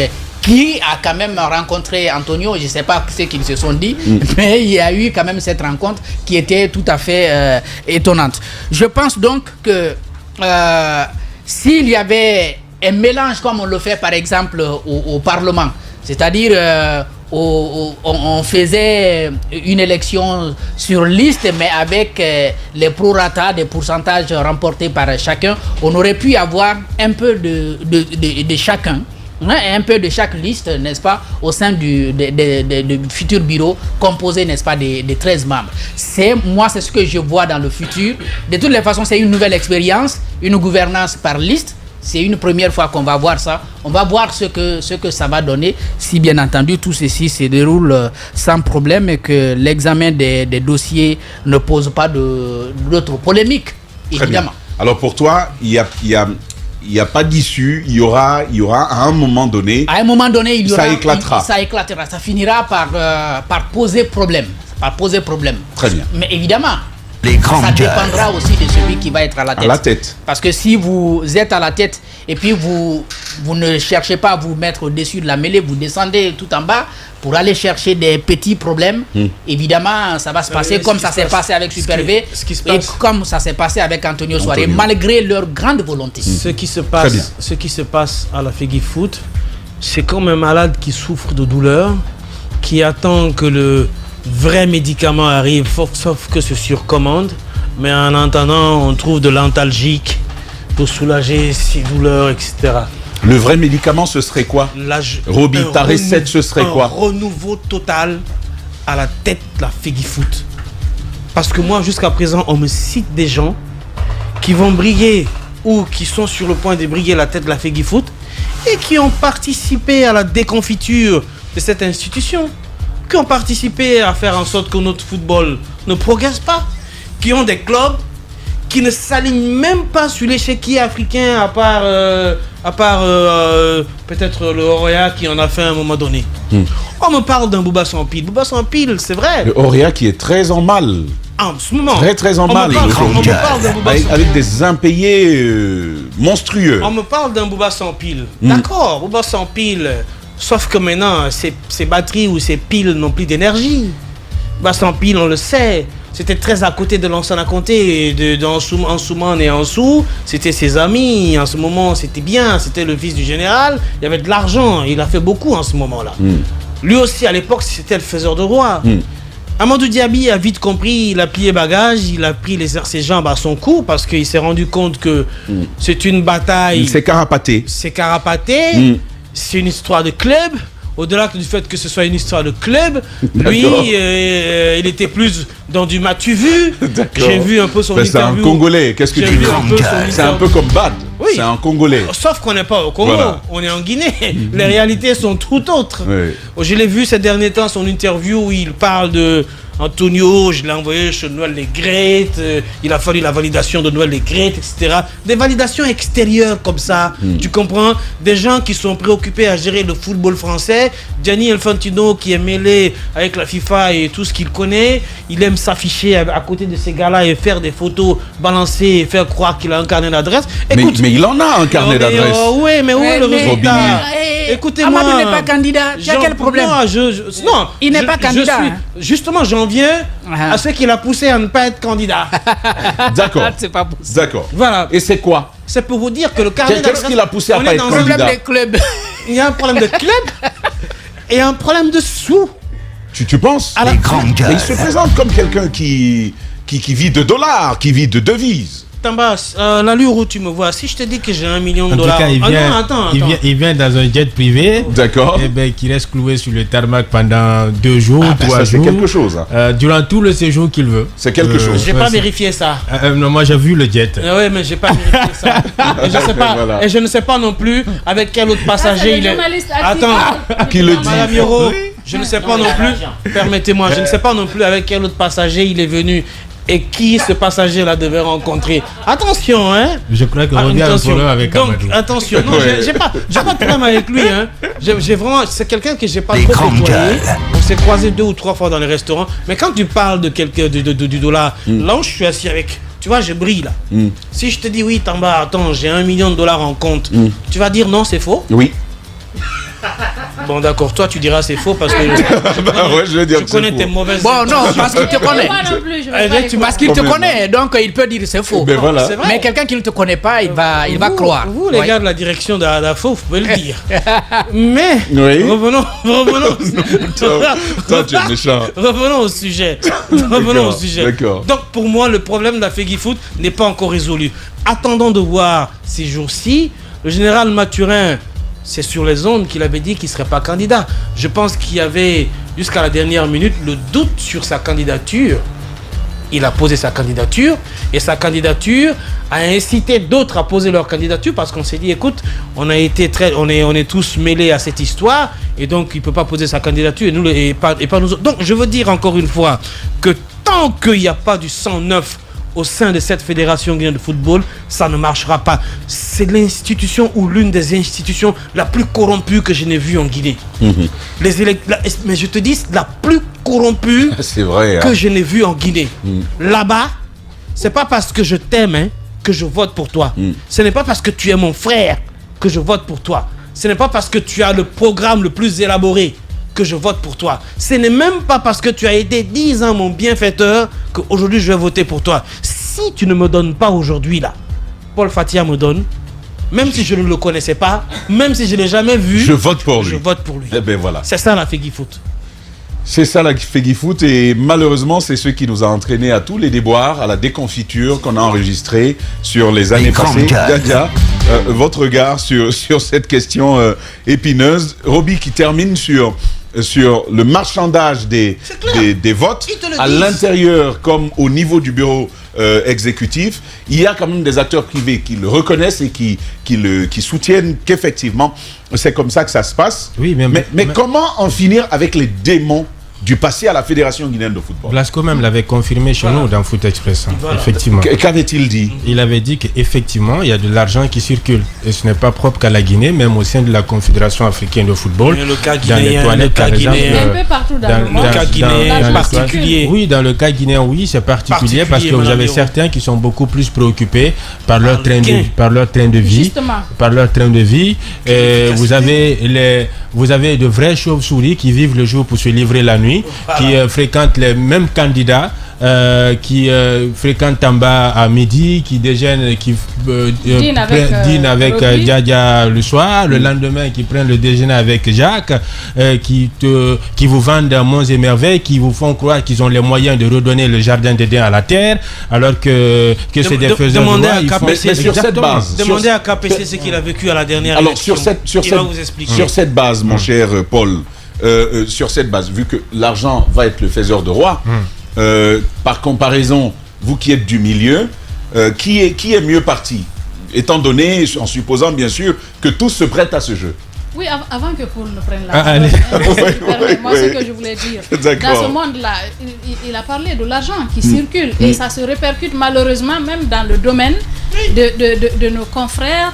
qui a quand même rencontré Antonio. Je ne sais pas ce qu'ils se sont dit, mais il y a eu quand même cette rencontre qui était tout à fait étonnante. Je pense donc que s'il y avait un mélange comme on le fait par exemple au Parlement, c'est-à-dire on faisait une élection sur liste, mais avec les prorata des pourcentages remportés par chacun, on aurait pu avoir un peu de chacun. Un peu de chaque liste, n'est-ce pas, au sein du futur bureau composé, n'est-ce pas, des 13 membres. C'est ce que je vois dans le futur. De toutes les façons, c'est une nouvelle expérience, une gouvernance par liste. C'est une première fois qu'on va voir ça. On va voir ce que ça va donner, si bien entendu tout ceci se déroule sans problème et que l'examen des dossiers ne pose pas d'autres polémiques, évidemment. Alors pour toi, il y a il n'y a pas d'issue, il y aura à un moment donné... À un moment donné, il y aura... Ça éclatera. Ça éclatera, ça finira par poser problème. Très bien. Mais évidemment, ça dépendra aussi de celui qui va être à la tête. À la tête. Parce que si vous êtes à la tête et puis vous ne cherchez pas à vous mettre au-dessus de la mêlée, vous descendez tout en bas pour aller chercher des petits problèmes, évidemment, ça va se passer comme ça s'est passé avec Super V et comme ça s'est passé avec Antonio Soare, malgré leur grande volonté. Ce qui se passe à la FEGIFOOT, c'est comme un malade qui souffre de douleur, qui attend que le vrai médicament arrive, sauf que c'est sur commande. Mais en attendant, on trouve de l'antalgique pour soulager ses douleurs, etc. Le vrai médicament, ce serait quoi? Roby, ta recette, ce serait quoi? Un renouveau total à la tête de la FEGIFOOT. Parce que moi, jusqu'à présent, on me cite des gens qui vont briller ou qui sont sur le point de briller la tête de la FEGIFOOT et qui ont participé à la déconfiture de cette institution, qui ont participé à faire en sorte que notre football ne progresse pas, qui ont des clubs qui ne s'alignent même pas sur l'échiquier africain à part peut-être le Orea qui en a fait à un moment donné. On me parle d'un Bouba Sampil. Bouba Sampil, c'est vrai. Le Orea qui est très en mal. En ce moment. Très en mal. Avec des impayés monstrueux. On me parle d'un Bouba Sampil. D'accord, Bouba Sampil. Sauf que maintenant, ces batteries ou ces piles n'ont plus d'énergie. Bouba Sampil, on le sait. C'était très à côté de Lansana Conté, en Soumane et en Sou. C'était ses amis. En ce moment, c'était bien. C'était le fils du général. Il y avait de l'argent. Il a fait beaucoup en ce moment-là. Lui aussi, à l'époque, c'était le faiseur de roi. Amadou Diaby a vite compris. Il a plié bagage. Il a pris ses jambes à son cou parce qu'il s'est rendu compte que c'est une bataille. Il s'est carapaté. C'est une histoire de club. Au-delà du fait que ce soit une histoire de club, lui, il était plus dans du m'as-tu vu. J'ai vu un peu son interview. C'est un Congolais, qu'est-ce que tu dis? C'est un peu comme Bad. Oui. C'est un Congolais. Sauf qu'on n'est pas au Congo, on est en Guinée. Les réalités sont tout autres. Je l'ai vu ces derniers temps, son interview où il parle de Antonio, je l'ai envoyé chez Noël Les Great, il a fallu la validation de Noël Les Great, etc. Des validations extérieures comme ça, tu comprends? Des gens qui sont préoccupés à gérer le football français. Gianni Infantino qui est mêlé avec la FIFA et tout ce qu'il connaît, il aime s'afficher à côté de ces gars-là et faire des photos, balancer et faire croire qu'il a un carnet d'adresse. Mais il en a un carnet d'adresse. Oui, mais où est le résultat? Écoutez-moi. Amadou n'est pas candidat. Tu as quel problème? Non, il n'est pas candidat. Justement, j'en viens à ce qu'il a poussé à ne pas être candidat. D'accord. C'est pas possible. D'accord. Voilà. Et c'est quoi? C'est pour vous dire que le carnet d'adresse... Qu'est-ce qui l'a poussé à pas être candidat? Il y a un problème de club. Il y a un problème de club et un problème de sous. Tu penses? Les grandes gueules. Il se présente comme quelqu'un qui vit de dollars, qui vit de devises. Tambas, l'allure où tu me vois, si je te dis que j'ai $1 million... En tout cas, attends. Il vient dans un jet privé. D'accord. Et ben, qui reste cloué sur le tarmac pendant 2 jours, 3 jours. C'est quelque chose. Durant tout le séjour qu'il veut. C'est quelque chose. J'ai pas vérifié ça. Non, moi j'ai vu le jet. Oui, mais j'ai pas vérifié ça. Et je ne sais pas non plus avec quel autre passager il est. Attends, qui le dit? Madame Yoro, je ne sais pas non plus. Permettez-moi, je ne sais pas non plus avec quel autre passager il est venu. Et qui ce passager-là devait rencontrer. Attention, hein. Je crois qu'on a un problème avec Amadou. Donc, attention. Non, j'ai pas de problème avec lui, hein. J'ai vraiment... C'est quelqu'un que j'ai pas trop côtoyé. On s'est croisé 2 ou 3 fois dans les restaurants. Mais quand tu parles de quelqu'un du dollar, là où je suis assis avec... Tu vois, je brille là. Si je te dis, oui, Tamba, attends, j'ai $1 million en compte. Tu vas dire, non, c'est faux? Oui. Bon, d'accord, toi tu diras c'est faux parce que je vais dire tu connais tes mauvaises... Bon, non, parce qu'il te connaît. Parce qu'il te connaît, donc il peut dire c'est faux. Voilà. Mais quelqu'un qui ne te connaît pas, il va croire. Vous, les gars de la direction de l'AFO, vous pouvez le dire. Mais, revenons... Toi, tu es méchant. Revenons au sujet. D'accord. Donc, pour moi, le problème de la FEGIFOOT n'est pas encore résolu. Attendons de voir ces jours-ci. Le général Mathurin... C'est sur les ondes qu'il avait dit qu'il ne serait pas candidat. Je pense qu'il y avait, jusqu'à la dernière minute, le doute sur sa candidature. Il a posé sa candidature et sa candidature a incité d'autres à poser leur candidature parce qu'on s'est dit, écoute, on est tous mêlés à cette histoire et donc il ne peut pas poser sa candidature et pas nous autres. Donc je veux dire encore une fois que tant qu'il n'y a pas du sang neuf au sein de cette fédération guinéenne de football, ça ne marchera pas. C'est l'institution ou l'une des institutions la plus corrompue que je n'ai vue en Guinée. Mais je te dis, la plus corrompue c'est vrai, que je n'ai vue en Guinée. Là-bas, c'est pas parce que je t'aime que je vote pour toi. Ce n'est pas parce que tu es mon frère que je vote pour toi. Ce n'est pas parce que tu as le programme le plus élaboré que je vote pour toi. Ce n'est même pas parce que tu as été 10 ans mon bienfaiteur qu'aujourd'hui je vais voter pour toi. Si tu ne me donnes pas aujourd'hui là, Paul Fathia me donne, même si je ne le connaissais pas, même si je ne l'ai jamais vu, je vote pour lui. Je vote pour lui. Eh ben voilà. C'est ça la Feguifoot. C'est ça la Feguifoot, et malheureusement c'est ce qui nous a entraîné à tous les déboires, à la déconfiture qu'on a enregistrée sur les années passées. Dadia, votre regard sur cette question épineuse. Roby qui termine sur le marchandage des votes à l'intérieur comme au niveau du bureau exécutif. Il y a quand même des acteurs privés qui le reconnaissent et qui soutiennent qu'effectivement c'est comme ça que ça se passe. Oui, mais comment en finir avec les démons du passé à la Fédération guinéenne de football? Blasco même l'avait confirmé chez nous dans Foot Express. Effectivement. Qu'avait-il dit? Il avait dit qu'effectivement, il y a de l'argent qui circule. Et ce n'est pas propre qu'à la Guinée, même au sein de la Confédération africaine de football. Mais le cas dans les toilettes, par exemple. Un peu partout dans le monde. Le cas guinéen particulier. Oui, dans le cas guinéen, oui, c'est particulier parce que vous avez certains qui sont beaucoup plus préoccupés par leur train de vie. Justement. Par leur train de vie. Vous avez de vrais chauves-souris qui vivent le jour pour se livrer la nuit, qui fréquentent les mêmes candidats, qui fréquentent Tamba à midi, qui déjeunent, qui dînent avec Djadia le soir, le lendemain qui prennent le déjeuner avec Jacques, qui vous vendent monts et merveilles, qui vous font croire qu'ils ont les moyens de redonner le jardin d'Éden à la terre, alors que c'est des faiseurs de loi. Mais sur cette base, demandez à KPC ce qu'il a vécu à la dernière alors élection. sur cette base, mon cher Paul, sur cette base, vu que l'argent va être le faiseur de roi, par comparaison, vous qui êtes du milieu, qui est mieux parti, étant donné, en supposant bien sûr que tous se prêtent à ce jeu? Oui, avant que Paul ne prenne la parole, moi ce que je voulais dire, dans ce monde-là, il a parlé de l'argent qui circule et ça se répercute malheureusement même dans le domaine de nos confrères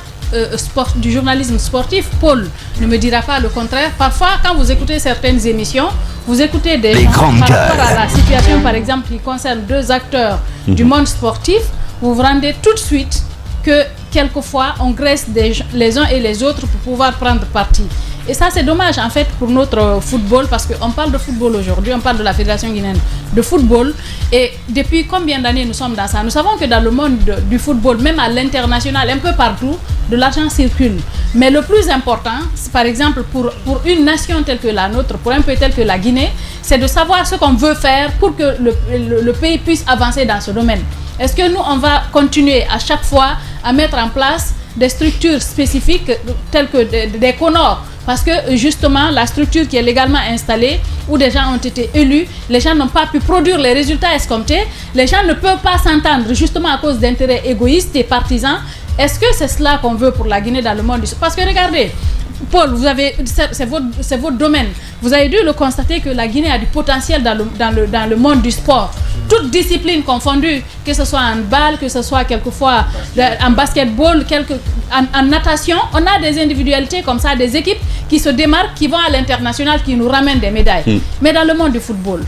du journalisme sportif. Paul ne me dira pas le contraire. Parfois, quand vous écoutez certaines émissions, vous écoutez des gens par rapport à la situation, par exemple, qui concerne deux acteurs du monde sportif, vous vous rendez tout de suite que quelquefois, on graisse les uns et les autres pour pouvoir prendre parti. Et ça, c'est dommage, en fait, pour notre football, parce qu'on parle de football aujourd'hui, on parle de la Fédération guinéenne de football. Et depuis combien d'années nous sommes dans ça? Nous savons que dans le monde du football, même à l'international, un peu partout, de l'argent circule. Mais le plus important, par exemple, pour une nation telle que la nôtre, pour un pays tel que la Guinée, c'est de savoir ce qu'on veut faire pour que le pays puisse avancer dans ce domaine. Est-ce que nous, on va continuer à chaque fois à mettre en place des structures spécifiques telles que des CONOR? Parce que justement, la structure qui est légalement installée, où des gens ont été élus, les gens n'ont pas pu produire les résultats escomptés, les gens ne peuvent pas s'entendre justement à cause d'intérêts égoïstes et partisans. Est-ce que c'est cela qu'on veut pour la Guinée dans le monde? Parce que regardez, Paul, c'est votre domaine. Vous avez dû le constater que la Guinée a du potentiel dans le monde du sport. Toutes disciplines confondues, que ce soit en balle, que ce soit quelquefois en basketball, en natation, on a des individualités comme ça, des équipes qui se démarquent, qui vont à l'international, qui nous ramènent des médailles. Mais dans le monde du football,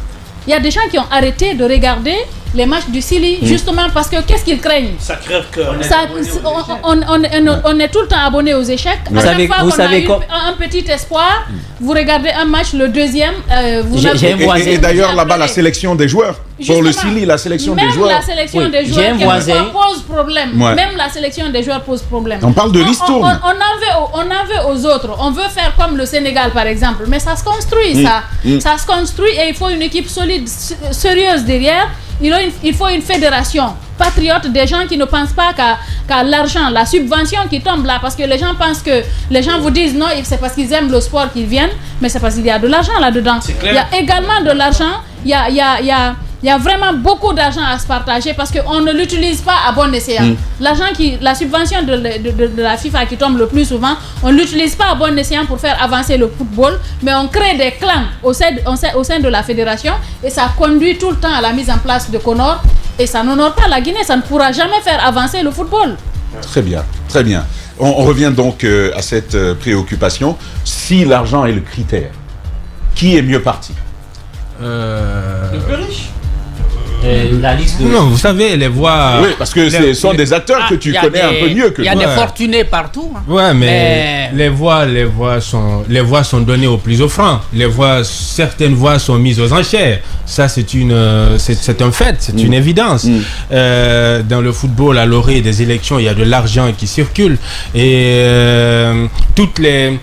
il y a des gens qui ont arrêté de regarder les matchs du Sili, justement parce que qu'est-ce qu'ils craignent? Ça crève cœur. On est tout le temps abonné aux échecs. À chaque fois qu'on a un petit espoir, vous regardez un match, le deuxième, et d'ailleurs là-bas, la sélection des joueurs. Pour le Sili, la sélection des joueurs. Même la sélection des joueurs pose problème. Même la sélection des joueurs pose problème. On parle de ristourne. On en veut aux autres. On veut faire comme le Sénégal, par exemple. Mais ça se construit, ça. Ça se construit et il faut une équipe solide, sérieuse derrière. Il faut une fédération patriote, des gens qui ne pensent pas qu'à l'argent, la subvention qui tombe là, parce que les gens pensent que les gens vous disent non, c'est parce qu'ils aiment le sport qu'ils viennent, mais c'est parce qu'il y a de l'argent là-dedans. Il y a également de l'argent, il y a vraiment beaucoup d'argent à se partager parce qu'on ne l'utilise pas à bon escient. La subvention de la FIFA qui tombe le plus souvent, on ne l'utilise pas à bon escient pour faire avancer le football, mais on crée des clans au sein de la fédération et ça conduit tout le temps à la mise en place de CONOR Et ça n'honore pas la Guinée, ça ne pourra jamais faire avancer le football. Très bien, très bien. On revient donc à cette préoccupation. Si l'argent est le critère, qui est mieux parti? Le plus riche. La liste de... Non, vous savez, les voix... Oui, parce que ce sont des acteurs que tu connais un peu mieux que toi. Il y a des fortunés partout. Hein. Ouais, mais les voix sont données au plus offrant. Certaines voix sont mises aux enchères. Ça, c'est un fait, c'est une évidence. Dans le football, à l'orée des élections, il y a de l'argent qui circule. Et toutes les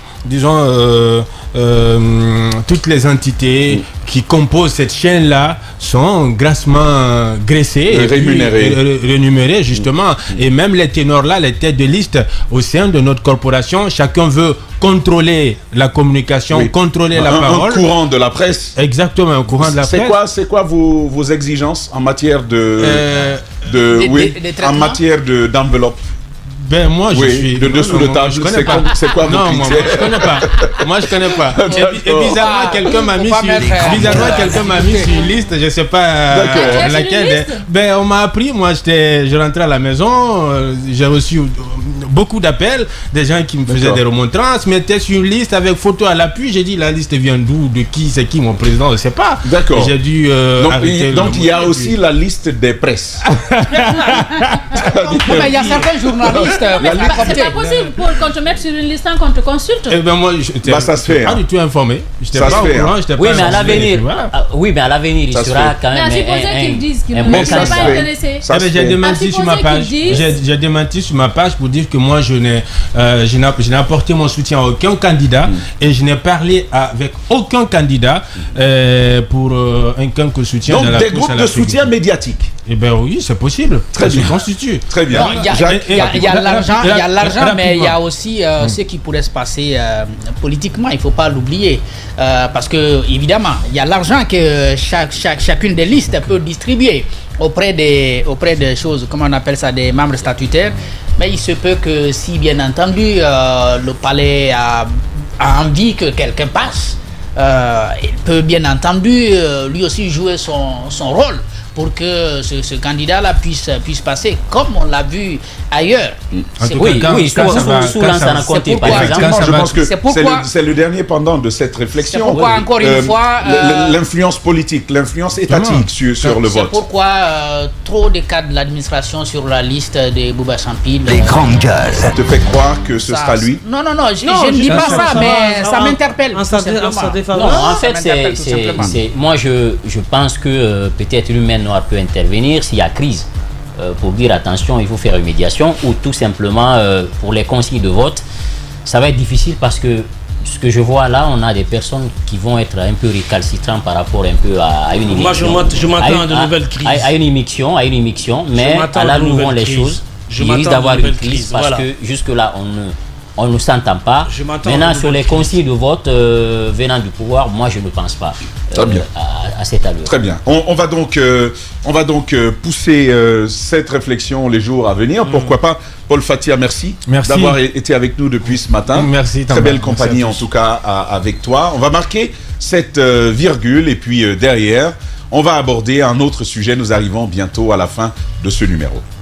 toutes les entités qui composent cette chaîne-là sont grassement graissées et rémunérées justement. Et même les ténors-là, les têtes de liste au sein de notre corporation, chacun veut contrôler la communication, contrôler la parole. Un courant de la presse. Exactement, un courant de la presse. C'est quoi vos exigences en matière en matière d'enveloppe? Ben moi je suis de dessous de table. C'est quoi non, moi je connais pas. Et bizarrement quelqu'un m'a mis sur une liste, je sais pas laquelle. Ben on m'a appris, moi je rentrais à la maison, j'ai reçu beaucoup d'appels, des gens qui me faisaient des remontrances, mettaient sur une liste avec photo à l'appui. J'ai dit la liste vient d'où, de qui, c'est qui mon président, je sais pas. D'accord. J'ai dû donc il y a aussi la liste des presses. Il y a certains journalistes. C'est pas possible qu'on te mette sur une liste qu'on te consulte. Eh ben moi, ça se fait. Pas du tout informé. J'étais pas au courant. Oui, mais à l'avenir, il sera quand même. Mais à supposer qu'ils disent qu'ils ne sont pas intéressés. J'ai démenti sur ma page. J'ai démenti sur ma page pour dire que moi je n'ai apporté mon soutien à aucun candidat et je n'ai parlé avec aucun candidat pour un quelconque soutien. Donc des groupes de soutien médiatique. Eh bien oui, c'est possible. Très bien. Se constitue. Très bien. Il y a l'argent, mais il y a aussi ce qui pourrait se passer politiquement. Il ne faut pas l'oublier. Parce que, évidemment, il y a l'argent que chacune des listes peut distribuer auprès des choses, comment on appelle ça, des membres statutaires. Mais il se peut que si, bien entendu, le palais a envie que quelqu'un passe, il peut, bien entendu, lui aussi jouer son rôle pour que ce candidat-là puisse passer, comme on l'a vu ailleurs. Sous Lansana Conté, par exemple. Je pense que c'est le dernier pendant de cette réflexion. C'est pourquoi, encore une fois... l'influence politique, l'influence étatique sur le vote. C'est pourquoi trop de cadres de l'administration sur la liste de Bouba Champil. Les grandes gueules. Ça te fait croire que ce sera lui? Non, je ne dis pas ça, mais ça m'interpelle. Non, en fait, moi je pense que peut-être l'humain noir peut intervenir s'il y a crise pour dire attention, il faut faire une médiation, ou tout simplement pour les consignes de vote. Ça va être difficile parce que ce que je vois là, on a des personnes qui vont être un peu récalcitrants par rapport un peu à une émission. Moi je m'attends à de nouvelles crises. À une émission, mais à là où vont les choses, il risque d'avoir une crise parce que jusque là on ne s'entend pas. Maintenant, sur les consignes de vote venant du pouvoir, moi, je ne pense pas à cette allure. Très bien. On va donc pousser cette réflexion les jours à venir. Pourquoi pas, Paul Fathia, merci d'avoir été avec nous depuis ce matin. Merci. Très belle compagnie, en tout cas, avec toi. On va marquer cette virgule et puis derrière, on va aborder un autre sujet. Nous arrivons bientôt à la fin de ce numéro.